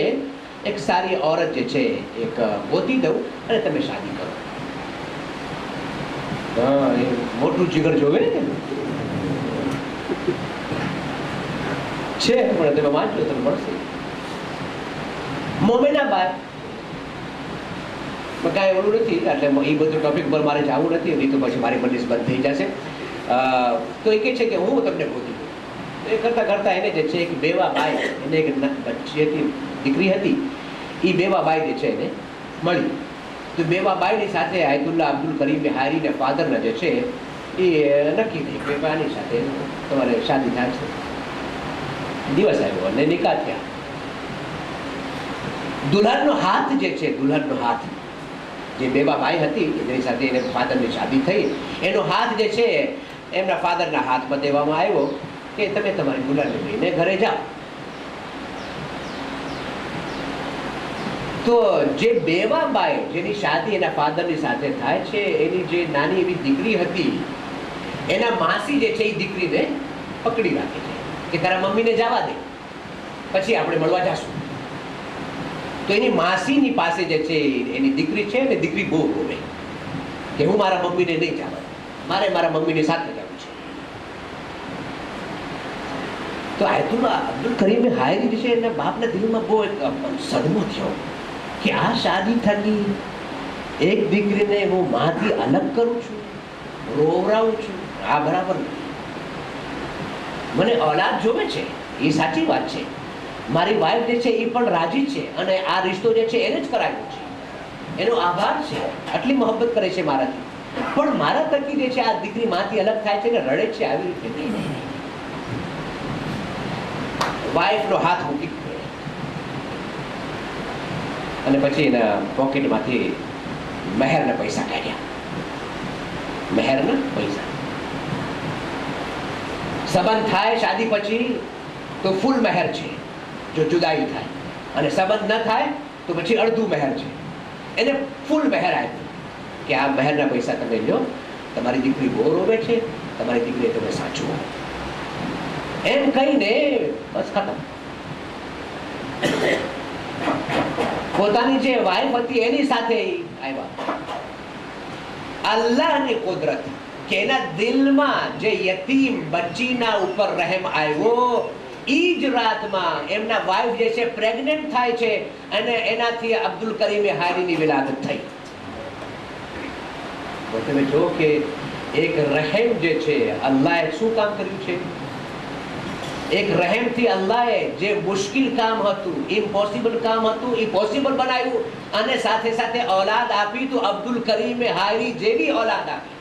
Speaker 2: એક સારી औरत જે છે એક ગોતી દઉં અને તમે શાદી કરો. હા, એ મોટું જીગર જોવે ને છે, પણ તમે વાંચો તમે મળશે. મોમેના બાદ કાંઈ ઓલું નથી, એટલે એ બધું ટોપિક પર મારે જવું નથી, નહીં તો પછી મારી મનીષ બંધ થઈ જશે. તો એ કહે છે કે હું તમને ગોતી દઉં. એ કરતાં કરતાં એને જે છે એક બેવા બાઈ, એને એક બચ્ચી હતી, દીકરી હતી, એ બેવા બાઈ જે છે એને મળી. તો બેવા બાઈની સાથે આયતુલ્લાહ અબ્દુલ કરીમ બિહારીને ફાધરના જે છે એ નક્કી થઈ કે આની સાથે તમારે શાદી થાય છે. દિવસ આવ્યો અને નિકાહ થયા. દુલ્હનનો હાથ જે છે, દુલ્હનનો હાથ જે બેવા બાઈ હતી જેની સાથે એને ફાધરની શાદી થઈ, એનો હાથ જે છે એમના ફાધરના હાથમાં દેવામાં આવ્યો કે તમે તમારી દુલ્હનને લઈને ઘરે જાઓ. તો જે બેવા બાઈ જેની શાદી એના ફાધરની સાથે થાય છે, એની જે નાની એવી દીકરી હતી, એના માસી જે છે એ દીકરીને પકડી રાખે છે કે તારા મમ્મીને જવા દે, પછી આપણે મળવા જશું. તો એની માસીની પાસે જે છે એની દીકરી છે ને, દીકરી બહુ રોવે કે હું મારા મમ્મીને નહીં જવા દઉં, મારે મારા મમ્મીની સાથે જવું છે. તો આયતુલ્લાહ અબ્દુલ કરીમ હાયરી જે છે એના બાપના દિલમાં બહુ એક સદમો થયો કે આ શાદી થકી એક દીકરીને હું માથી અલગ કરું છું, રોવરાવું છું, આ બરાબર નથી. મને औलाद જોવે છે, એ સાચી વાત છે. મારી વાઈફ જે છે એ પણ રાજી છે અને આ રિશ્તો જે છે એને જ કરાવ્યો છે, એનો આભાર છે, આટલી મોહબ્બત કરે છે મારાથી. પણ મારા થકી જે છે આ દીકરી માથી અલગ થાય છે ને રડે છે આવી રીતે નહીં. વાઈફનો હાથ મૂકી અને પછી એના પોકેટમાંથી મહેરના પૈસા કાઢ્યા. મહેરના પૈસા. સંબંધ થાય શાદી પછી તો ફૂલ મહેર છે જો જુદાઈ થાય, અને સંબંધ ન થાય તો પછી અડધું મહેર છે. એને ફૂલ મહેર આપ્યું કે આ મહેરના પૈસા તમે લો, તમારી દીકરી બહુ રોવે છે, તમારી દીકરીએ તમે સાચવો. એમ કહીને બસ ખતમ. પોતાની જે વાઈફ હતી એની સાથે આવ્યા. અલ્લાહની કુદરત કે એના દિલમાં જે યતીમ બચ્ચીના ઉપર રહેમ આવ્યો, ઈ જ રાતમાં એમના વાઈફ જે છે પ્રેગ્નેન્ટ થાય છે અને એનાથી અબ્દુલ કરીમ હારીની વિલાદત થઈ. તો તમે જો કે એક રહેમ જે છે અલ્લાહે શું કામ કર્યું છે. એક રહેમથી અલ્લાહે જે મુશ્કેલ કામ હતું, ઇમ્પોસિબલ કામ હતું, એ પોસિબલ બનાવ્યું અને સાથે સાથે औलाद આપી. તો અબ્દુલ કરીમ હારી જેવી औलाद આપી.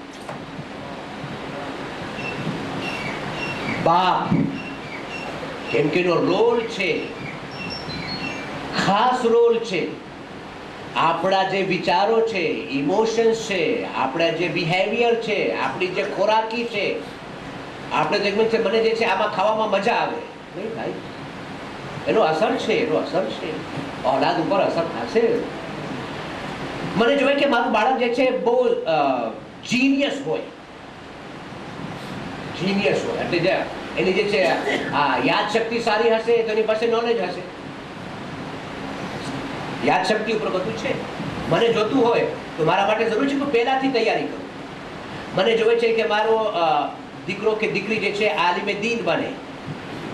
Speaker 2: બાપ કેમ કે એનો રોલ છે, ખાસ રોલ છે. આપણા જે વિચારો છે, ઇમોશન્સ છે, આપણા જે બિહેવિયર છે, આપણી જે ખોરાકી છે, આપણે જે છે મને જે છે આમાં ખાવામાં મજા આવે નહીં ભાઈ, એનો અસર છે, એનો અસર છે, औलाद ઉપર અસર થશે. મને જોઈએ કે મારું બાળક જે છે બહુ જીનિયસ હોય, જીનિયસ હોય એટલે જે એની જે છે આ યાદ શક્તિ સારી હશે તો એની પાસે નોલેજ હશે. યાદ શક્તિ ઉપર બધું છે. મને જોતું હોય તો મારા માટે જરૂર છે કે પહેલાથી તૈયારી કરું. મને જોવે છે કે મારો દીકરો કે દીકરી જે છે આલિમે દીન બને,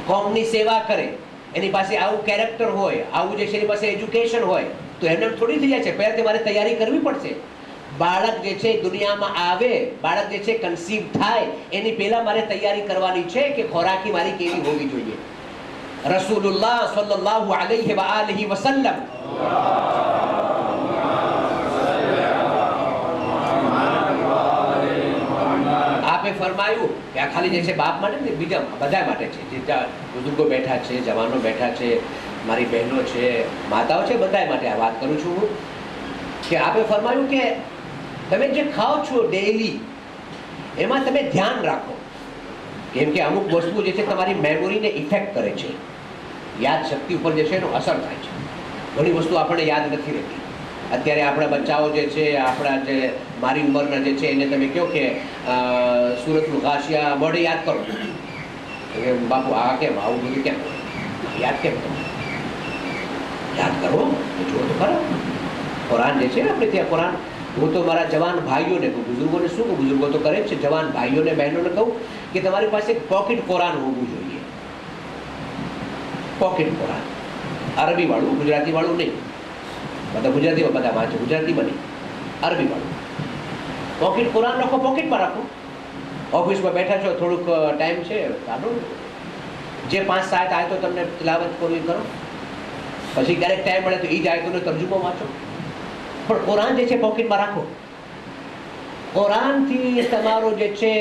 Speaker 2: કોમની સેવા કરે, એની પાસે આવું કેરેક્ટર હોય, આવું જે છે એની પાસે એજ્યુકેશન હોય, તો એમને થોડી થઈ જાય છે. પહેલાથી મારે તૈયારી કરવી પડશે. બાળક જે છે દુનિયામાં આવે, બાળક જે છે કન્સીવ થાય એની પહેલા મારે તૈયારી કરવાની છે કે ખોરાકી મારી કેવી હોવી જોઈએ. રસૂલુલ્લાહ સલ્લલ્લાહુ અલૈહિ વ આલિહિ વસલ્લમ આપે ફરમાયું કે આ ખાલી જે છે બાપ માટે ને બીજા બધા માટે છે, જે બુઝુર્ગો બેઠા છે, જવાનો બેઠા છે, મારી બહેનો છે, માતાઓ છે, બધા માટે આ વાત કરું છું કે આપે ફરમાયું કે તમે જે ખાઓ છો ડેઈલી એમાં તમે ધ્યાન રાખો, કેમ કે અમુક વસ્તુ જે છે તમારી મેમોરીને ઇફેક્ટ કરે છે, યાદ શક્તિ ઉપર જે છે એનો અસર થાય છે. ઘણી વસ્તુ આપણને યાદ નથી રહેતી. અત્યારે આપણા બચ્ચાઓ જે છે, આપણા જે મારી ઉંમરના જે છે, એને તમે કહો કે સુરતનું ઘાસિયા મોઢે યાદ કરો, બાપુ આ કેમ આવું બધું કેમ યાદ કેમ કરો? યાદ કરો, જુઓ તો ખરો. કુરાન જે છે ને આપણે ત્યાં કુરાન, હું તો મારા જવાન ભાઈઓને કહું, બુઝુર્ગોને શું કહું, બુઝુર્ગો તો કરે જ છે, જવાન ભાઈઓને બહેનોને કહું કે તમારી પાસે પોકેટ કુરાન હોવું જોઈએ. પોકેટ કુરાન, અરબી વાળું, ગુજરાતી વાળું નહીં. બધા ગુજરાતીમાં બધા વાંચો, ગુજરાતીમાં નહીં, અરબી વાળું. પોકેટ કુરાન રાખો, પોકેટમાં રાખો. ઓફિસમાં બેઠા છો, થોડુંક ટાઈમ છે, ચાલો જે 5-7 આયતો તમને તિલાવત કરવી કરો. પછી ક્યારેક ટાઈમ મળે તો એ જ આયતોનો તર્જુમો વાંચો. પણ કુરાન જે છે પોકેટમાં રાખો. કુરાનથી તમારું જે છે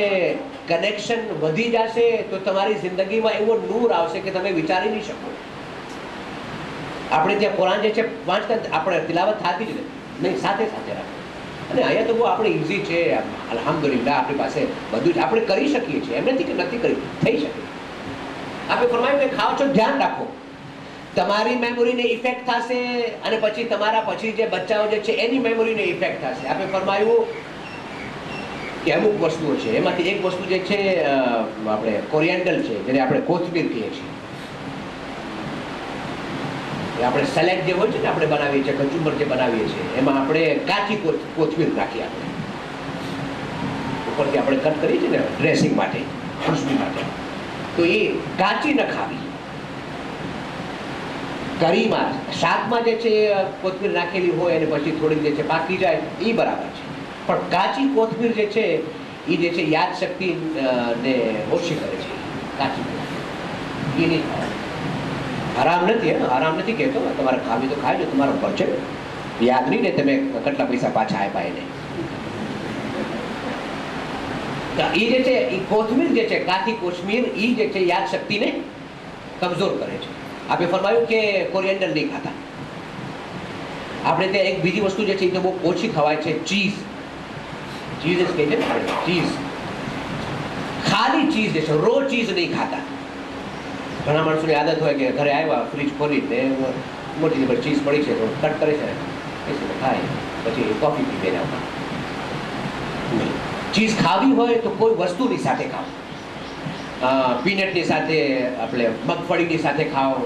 Speaker 2: કનેક્શન વધી જશે તો તમારી જિંદગીમાં એવો નૂર આવશે કે તમે વિચારી નહીં શકો. આપણે ત્યાં કુરાન જે છે વાંચતા આપણે તિલાવત થતી જ નહીં, સાથે સાથે રાખો. અને અહીંયા તો બહુ આપણે ઇઝી છે, અલ્હમ્દુલિલ્લાહ, આપણી પાસે બધું જ આપણે કરી શકીએ છીએ. એમ નથી કે નથી કરી, થઈ શકે. આપણે ફરમાયું કે ખાઓ છો ધ્યાન રાખો, તમારી મેમોરીને ઇફેક્ટ થશે અને પછી તમારા પછી જે બચ્ચાઓ જે છે એની મેમોરીને ઇફેક્ટ થશે. આપણે ફરમાયું કે અમુક વસ્તુઓ છે, એમાંથી એક વસ્તુ જે છે આપણે કોરિએન્ડર છે, જેને આપણે કોથમીર કહીએ છીએ. આપણે સલાડ જે હોય છે ને આપણે બનાવીએ છીએ, કચુંબર જે બનાવીએ છીએ, એમાં આપણે કાચી કોથમીર નાખીએ. આપણે ઉપરથી આપણે કટ કરીએ છીએ ને ડ્રેસિંગ માટે, ખુશ્બુ માટે, તો એ કાચી ન ખાવી. કરીમાં, શાકમાં જે છે કોથમીર નાખેલી હોય અને પછી થોડીક જે છે પાકી જાય એ બરાબર છે. પણ કાચી કોથમીર જે છે એ જે છે યાદશક્તિ ને ઓછી કરે છે. કાચી કોથમીર એ નહીં ખાવા. આરામ નથી, આરામ નથી કહેતો, તમારે ખાવી તો ખાઈ લો, તમારા ઉપર છે. યાદ નહીં ને તમે કેટલા પૈસા પાછા આપ્યા એને. એ જે છે એ કોથમીર જે છે, કાચી કોથમીર, એ જે છે યાદશક્તિને કમજોર કરે છે. આપણે ફરમાયું કે કોરિએન્ડર નહીં ખાતા. આપણે ત્યાં એક બીજી વસ્તુ જે છે એ તો બહુ ઓછી ખવાય છે, ચીઝ. ચીઝ જ કહે છે ને આપણે, ચીઝ. ખાલી ચીઝ જે છે, રો ચીઝ નહીં ખાતા. ઘણા માણસોની આદત હોય કે ઘરે આવ્યા, ફ્રીજ ખોલીને મોટી પર ચીઝ પડી છે તો કટ કરે છે, ખાય, પછી કોફી પી બેન આવતા. ચીઝ ખાવી હોય તો કોઈ વસ્તુની સાથે ખાઓ. પીનટની સાથે, આપણે મગફળીની સાથે ખાઓ,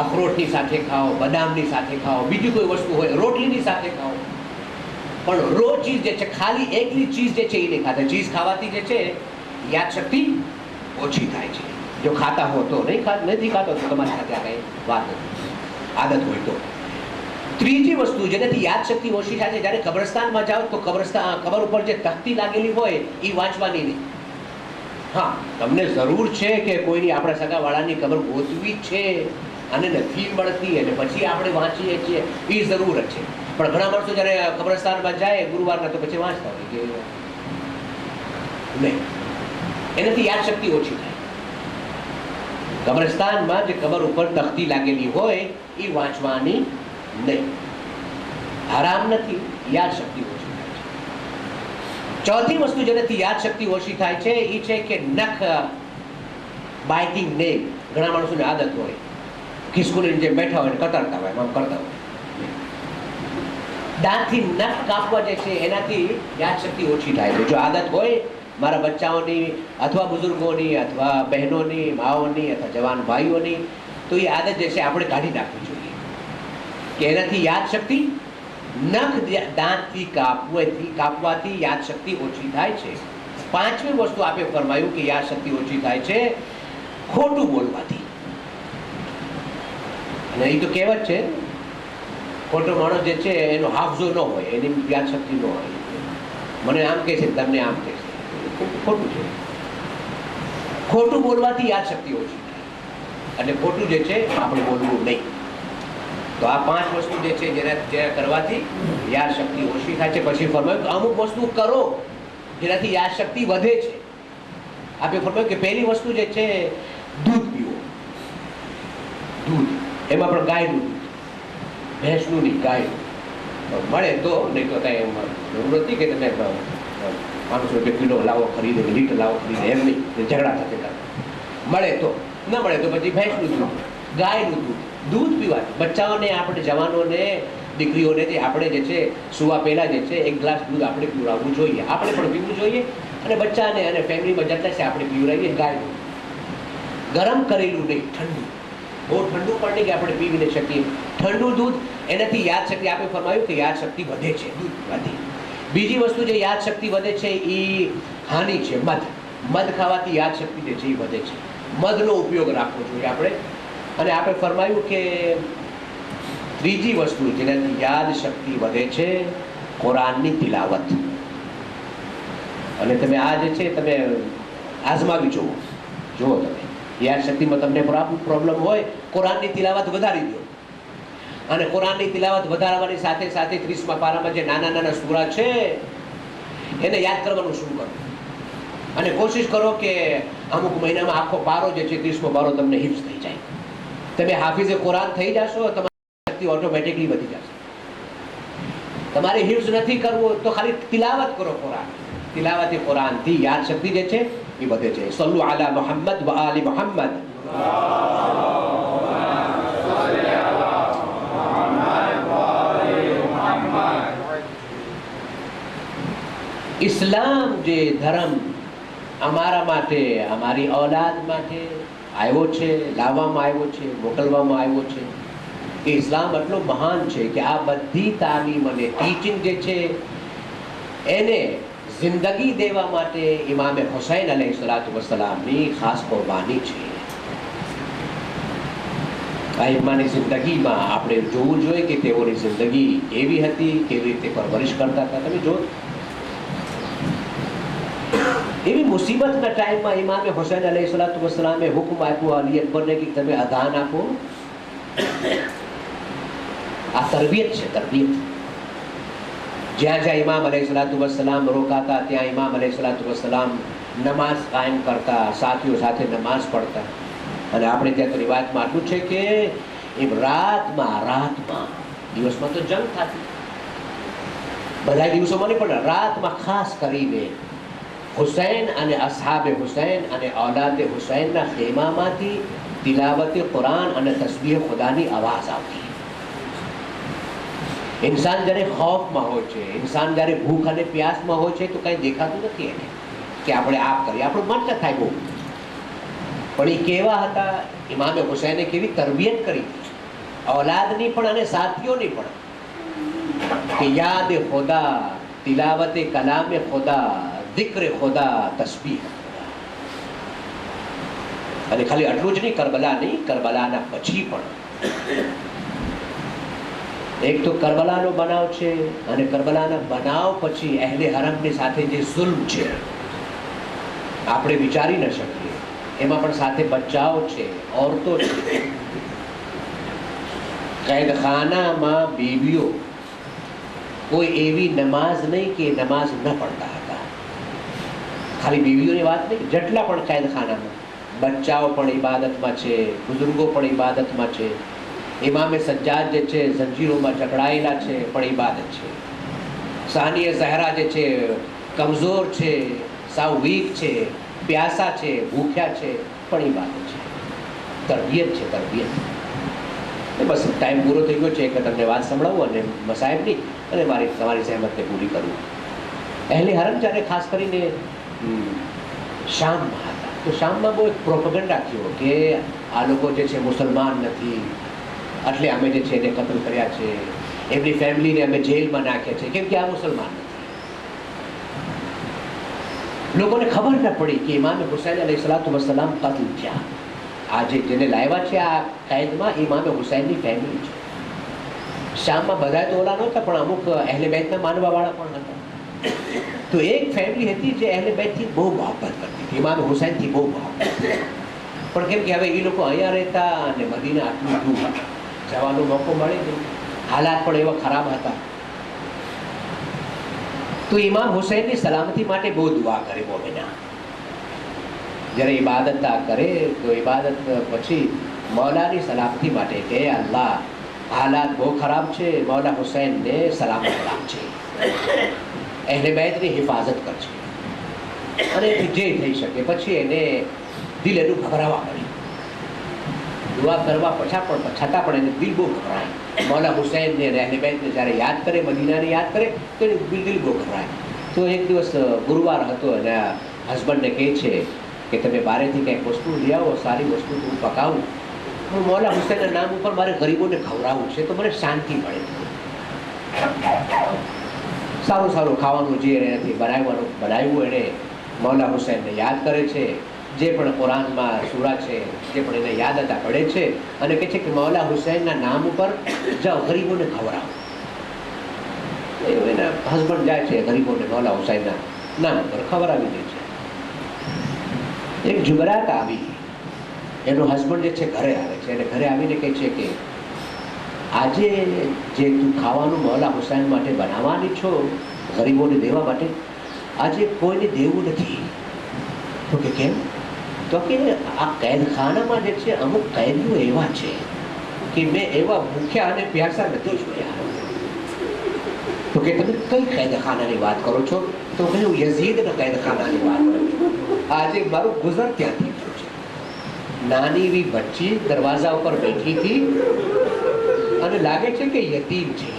Speaker 2: અખરોટની સાથે ખાઓ, બદામની સાથે ખાઓ, બીજી કોઈ વસ્તુ હોય રોટલીની સાથે ખાઓ. પણ રો ચીઝ જે છે, ખાલી એકલી ચીઝ જે છે એ નહીં ખાતા. ચીઝ ખાવાથી જે છે યાદશક્તિ ઓછી થાય છે. જો ખાતા હો તો, નથી ખાતો તો તમારી સાથે આ કંઈ વાત નથી, આદત હોય તો. ત્રીજી વસ્તુ જેનાથી યાદશક્તિ ઓછી થાય છે, જ્યારે કબ્રસ્તાનમાં જાઓ તો કબર ઉપર જે તખ્તી લાગેલી હોય એ વાંચવાની નહીં. હા, તમને જરૂર છે કે કોઈની આપણા સગાવાળાની કબર ગોતવી છે અને નથી મળતી અને પછી આપણે વાંચીએ છીએ, એ જરૂર છે. પણ ઘણા માણસો જ્યારે કબ્રસ્તાનમાં જાય ગુરુવારના તો પછી વાંચતા હોય કે નહીં, એનાથી યાદશક્તિ ઓછી થાય. કબ્રસ્તાનમાં જે કબર ઉપર તખ્તી લાગેલી હોય એ વાંચવાની નહીં. હરામ નથી, યાદશક્તિ ઓછી થાય છે. ચોથી વસ્તુ જેનાથી યાદશક્તિ ઓછી થાય છે એ છે કે નખ બાઇટિંગ નેલ. ઘણા માણસોની આદત હોય ખિસકોલીને જે બેઠા હોય કતરતા હોય, આમ કરતા હોય. દાંતથી નખ કાપવા જે છે એનાથી યાદશક્તિ ઓછી થાય છે. જો આદત હોય મારા બચ્ચાઓની અથવા બુઝુર્ગોની અથવા બહેનોની, માઓની અથવા જવાન ભાઈઓની, તો એ આદત જે છે આપણે કાઢી નાખવી જોઈએ કે એનાથી યાદશક્તિ, નખ દાંતથી કાપવાથી યાદશક્તિ ઓછી થાય છે. પાંચમી વસ્તુ આપણે ફરમાયું કે યાદશક્તિ ઓછી થાય છે ખોટું બોલવાથી. અને એ તો કહેવત છે, ખોટો માણસ જે છે એનો હાફઝો ન હોય, એની યાદશક્તિ ન હોય. મને આમ કહે છે, તમને આમ કહે છે, ખોટું છે. ખોટું બોલવાથી યાદશક્તિ ઓછી થાય અને ખોટું જે છે આપણે બોલવું નહીં. તો આ 5 વસ્તુ જે છે જેના કરવાથી યાદશક્તિ ઓછી થાય છે. પછી ફરમાયું અમુક વસ્તુ કરો જેનાથી યાદશક્તિ વધે છે. આપણે ફરમાયું કે પહેલી વસ્તુ જે છે દૂધ પીવો. દૂધ, એમાં પણ ગાયનું દૂધ, ભેંસનું નહીં, ગાયનું મળે તો, નહીં તો કાંઈ એમાં જરૂર નથી કે તમે 500 રૂપિયા કિલો લાવો ખરીદે, લીટર લાવો ખરીદે, એમ નહીં ઝઘડા થશે. મળે તો, ન મળે તો પછી ભેંસનું દૂધ, ગાયનું દૂધ, દૂધ પીવાનું. બચ્ચાઓને, આપણે જવાનોને, દીકરીઓને જે આપણે જે છે સુવા પહેલાં જે છે એક ગ્લાસ દૂધ આપણે પીવડાવવું જોઈએ. આપણે પણ પીવું જોઈએ અને બચ્ચાને અને ફેમિલીમાં જેટલા છે આપણે પીવડાવીએ. ગાય દૂધ ગરમ કરેલું નહીં, ઠંડુ. બહુ ઠંડુ પણ નહીં કે આપણે પીવી ન શકીએ. ઠંડુ દૂધ, એનાથી યાદશક્તિ, આપણે ફરમાયું કે યાદશક્તિ વધે છે દૂધ પીવાથી. બીજી વસ્તુ જે યાદશક્તિ વધે છે એ હાનિ છે મધ. મધ ખાવાથી યાદશક્તિ જે છે એ વધે છે. મધનો ઉપયોગ રાખવો જોઈએ આપણે. અને આપણે ફરમાયું કે ત્રીજી વસ્તુ જેનાથી યાદશક્તિ વધે છે, કુરાનની તિલાવત. અને તમે આ જે છે તમે આઝમાવી જુઓ તમે. યાદશક્તિમાં તમને પ્રોબ્લેમ હોય, કુરાનની તિલાવત વધારી દો. અને કુરાનની તિલાવત વધારવાની સાથે સાથે 30મા પારામાં જે નાના નાના સૂરા છે એને યાદ કરવાનું શરૂ કરો. અને કોશિશ કરો કે અમુક મહિનામાં આખો પારો જે છે 30મો પારો તમને હિફ્ઝ થઈ જાય. તમે હાફિઝે કુરાન થઈ જશો, તમારી શક્તિ ઓટોમેટિકલી વધી જશે. તમારે હિફ્ઝ નથી કરવું તો ખાલી તિલાવત કરો કુરાન. તિલાવતી કુરાનથી યાદશક્તિ જે છે એ વધે છે. સલ્લુ અલા મુહમ્મદ વ આલી મુહમ્મદ. ઇસ્લામ જે ધર્મ અમારા માટે, અમારી ઔલાદ માટે આવ્યો છે, લાવવામાં આવ્યો છે, મોકલવામાં આવ્યો છે, એ ઇસ્લામ એટલો મહાન છે કે આ બધી તાલીમ અને ટીચિંગ જે છે એને જિંદગી દેવા માટે ઇમામે હુસૈન અલૈહિસ્સલાતુ વસ્સલામની ખાસ કુરબાની છે. આ ઇમામની જિંદગીમાં આપણે જોવું જોઈએ કે તેઓની જિંદગી કેવી હતી, કેવી રીતે પરવરિશ કરતા હતા. તમે જો એવી મુસીબતના ટાઈમમાં ઇમામે હુસૈન અલૈહિસ્સલાતુ વસ્સલામે હુકમ આપ્યો અલી અકબરને કે તમે અધાન આપો. આ તરબિયત છે, તરબિયત. જ્યાં જ્યાં ઇમામ અલૈહિસ્સલાતુ વસ્સલામ રોકાતા ત્યાં ઇમામ અલૈહિસ્સલાતુ વસ્સલામ નમાઝ કાયમ કરતા, સાથીઓ સાથે નમાઝ પડતા. અને આપણે ત્યાં તો રિવાજમાં આટલું છે કે એમ રાતમાં દિવસમાં તો જંગ થતી, બધા દિવસોમાં નહીં પણ રાતમાં ખાસ કરીને હુસૈન અને અસહાબે હુસૈન અને ઔલાદે હુસૈનના ખેમામાંથી તિલાવતે કુરાન અને તસ્બીહ ખુદાની આવાજ આવતી. ઇન્સાન જ્યારે ખૌફમાં હોય છે, ઇન્સાન જ્યારે ભૂખ અને પ્યાસમાં હોય છે તો કંઈ દેખાતું નથી એને કે આપણે આપ કરીએ, આપણું મન ન થાય બહુ. પણ એ કેવા હતા, ઇમામે હુસૈને કેવી તરબિયત કરી ઔલાદની પણ અને સાથીઓની પણ, કે યાદ ખુદા, તિલાવતે કલામે ખુદા, દિક્ર ખુદા, તસ્બીહ. અને ખાલી આટલું જ નહીં, કરબલા નહીં, કરબલાના પછી પણ. એક તો કરબલાનો બનાવ છે અને કરબલાના બનાવ પછી અહેલે હરમની સાથે જે જુલ્મ છે આપણે વિચારી ન શકીએ. એમાં પણ સાથે બચ્ચાઓ છે, औरतो છે. कैदखानाમાં બીવીઓ કોઈ એવી નમાઝ નહીં કે નમાઝ ન પડતા હતા. ખાલી બીવીઓની વાત નહીં, જેટલા પણ कैदखानाમાં બચ્ચાઓ પણ ઇબાદતમાં છે, બુઝુર્ગો પણ ઇબાદતમાં છે. ઇમામે સજ્જાદ જે છે જંજીરોમાં જકડાયેલા છે પણ ઇબાદત છે. સાનિએ ઝહરા જે છે કમજોર છે, સાવ વીક છે, પ્યાસા છે, ભૂખ્યા છે, પણ ઇબાદત છે. તરબિયત છે, તરબિયત. બસ ટાઈમ પૂરો થઈ ગયો છે કે તમને વાત સંભળાવું અને મસાહેબની અને તમારી સહેમતને પૂરી કરું. અહેલે હરમ જ્યારે ખાસ કરીને શામમાં હતા તો શામમાં બહુ એક પ્રોપગેન્ડા થયો કે આ લોકો જે છે મુસલમાન નથી, એટલે અમે જે છે એને કતલ કર્યા છે, એમની ફેમિલીને અમે જેલમાં નાખ્યા છે કેમ કે આ મુસલમાન નથી. લોકોને ખબર ન પડી કે ઇમામે હુસૈન અલૈહિસ્સલાતુ વસ્સલામ કતલ થયા. આજે જેને લાવ્યા છે આ કેદમાં ઇમામે હુસૈનની ફેમિલી છે. શામમાં બધા તો ઓલા નહોતા પણ અમુક અહેલે બેતના માનવાવાળા પણ હતા. તો એક ફેમિલી હતી જે અહેલે બેતથી બહુ મોહબ્બત કરતી હતી, ઇમામે હુસૈનથી બહુ મોહબ્બત. પણ કેમ કે હવે એ લોકો અહીંયા રહેતા અને મદીના આટલું દૂર જવાનો મોકો મળે નહીં, હાલાત પણ એવા ખરાબ હતા. તો ઇમામ હુસૈનની સલામતી માટે બહુ દુઆ કરે મોમિના. જ્યારે ઇબાદત કરે તો ઇબાદત પછી મૌલાની સલામતી માટે કે અલ્લાહ હાલાત બહુ ખરાબ છે, મૌલા હુસૈનને સલામત રાખજે, અહેલે બેતની હિફાજત કરજે. અને જે થઈ શકે પછી એને દિલ એનું ઘબરાવા મળ્યું. દુઆ કરવા છતાં પણ એને દિલ બહુ ઘબરાય। મૌલા હુસૈનને અને અહલે બેતને જ્યારે યાદ કરે, મદીનાને યાદ કરે તો એને દિલ બહુ ઘબરાય। તો એક દિવસ ગુરુવાર હતો અને હસબન્ડને કહે છે કે તમે બહારેથી કંઈક વસ્તુ લઈ આવો, સારી વસ્તુ તો હું પકાવું, હું મૌલા હુસૈનના નામ ઉપર મારે ગરીબોને ખવડાવવું છે તો મને શાંતિ મળે। સારું સારું ખાવાનું જે એનાથી બનાવ્યું એણે મૌલા હુસૈનને યાદ કરે છે, જે પણ કુરાનમાં સૂરા છે જે પણ એને યાદ હતા પડે છે અને કહે છે કે મૌલા હુસૈનના નામ ઉપર જાઓ ગરીબોને ખવડાવો। એના હસબન્ડ જાય છે, ગરીબોને મૌલા હુસૈનના નામ ઉપર ખવડાવી દે છે। એક જુમરાત આવી, એનો હસબન્ડ જે છે ઘરે આવે છે અને ઘરે આવીને કહે છે કે આજે જે તું ખાવાનું મૌલા હુસૈન માટે બનાવવાની છો ગરીબોને દેવા માટે, આજે કોઈને દેવું નથી। તો કે કેમ? તો કે આ કેદખાનામાં જે છે અમુક કેદીઓ એવા છે કે મેં એવા ભૂખ્યા અને પ્યાસા નથી જોયા। તો કે તમે કઈ કેદખાનાની વાત કરો છો? તો કે હું યઝીદના કેદખાનાની વાત કરું છું। આજે મારું ગુજર ત્યાંથી થયું છે। નાની એવી બચ્ચી દરવાજા ઉપર બેઠી હતી અને લાગે છે કે યતીમ છે।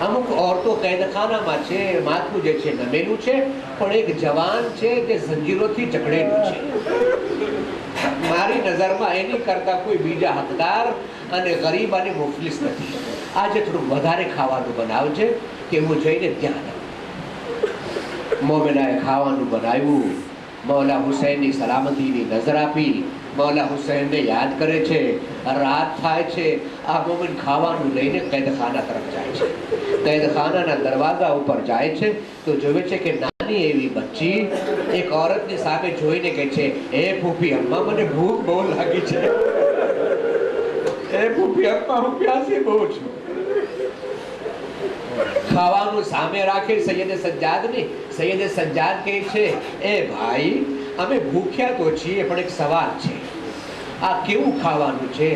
Speaker 2: અમુક औरतो કેદખાનામાં છે, માથું જે છે નમેલું છે, પણ એક જવાન છે જે જંજીરોથી જકડેલું છે। મારી નજરમાં એની કરતા કોઈ બીજા હકદાર અને ગરીબ અને મુફલિસ નથી। આજે થોડું વધારે ખાવાનું બનાવજે કે હું જઈને ત્યાં આવું। મોમેનાએ ખાવાનું બનાવ્યું, મૌલા હુસૈનની સલામતીની નજર આપી, મૌલા હુસૈનને યાદ કરે છે। રાત થાય છે, આ મોમિન ખાવાનું લઈને કેદખાના તરફ જાય છે। કેદખાનાના દરવાજા ઉપર જાય છે તો જોવે છે કે નાની એવી બચ્ચી એક औरतની સામે જોઈને કહે છે, હે ફૂફી અમ્મા મને ભૂખ બહુ લાગી છે, હે ફૂફી અમ્મા હું પ્યાસી બહુ છું। ખાવાનું સામે રાખે સૈયદે સજ્જાદ કહે છે, એ ભાઈ અમે ભૂખ્યા તો છીએ પણ એક સવાલ છે, આ કેવું ખાવાનું છે?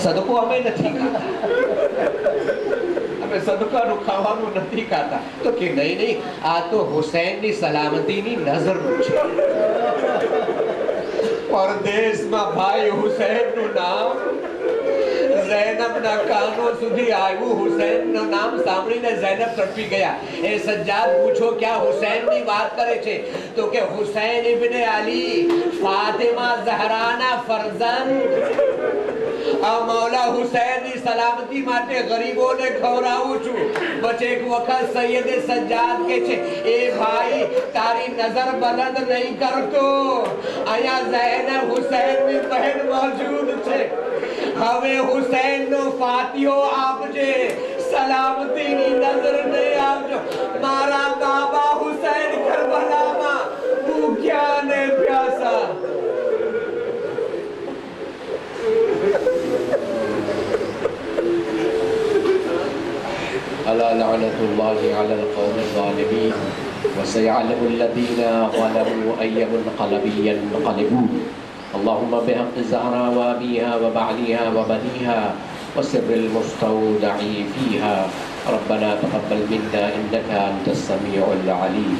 Speaker 2: સદકો અમે નથી ખાતા, અમે સદકાનું ખાવાનું નથી ખાતા। તો કે નહીં, આ તો હુસૈનની સલામતીની નજરનું છે। પરદેશમાં ભાઈ હુસૈનનું નામ ઝૈનબના કાનો સુધી આવ્યું। હુસૈનનું નામ સાંભળીને ઝૈનબ તડપી ગયા। એ સજ્જાદ પૂછો ક્યાં હુસૈનની વાત કરે છે? તો કે હુસૈન ઇબ્ને અલી ફાતિમા ઝહરાના ફરઝંદ, આ મૌલા હુસૈનની સલામતી માટે ગરીબોને ખવડાવું છું। પછી એક વખત સૈયદે સજ્જાદ કે છે, એ ભાઈ તારી નજર બલંદ નહીં કરતો, અહીંયા ઝૈનબ હુસૈનની બહેન મોજૂદ છે, હવે હુસૈનનો ફાતિહો આપજે, સલામતીની નજર નહીં આપજો। મારા બાબા હુસૈન કરબલામાં ભૂખ્યા ને પ્યાસા। ألا لعنة الله على القوم الظالمين وسيعلم الذين ظلموا أي منقلب ينقلبون اللهم بحق الزهراء وأبيها وبعليها وبنيها وسر المستودع فيها ربنا تقبل منا إنك أنت السميع العليم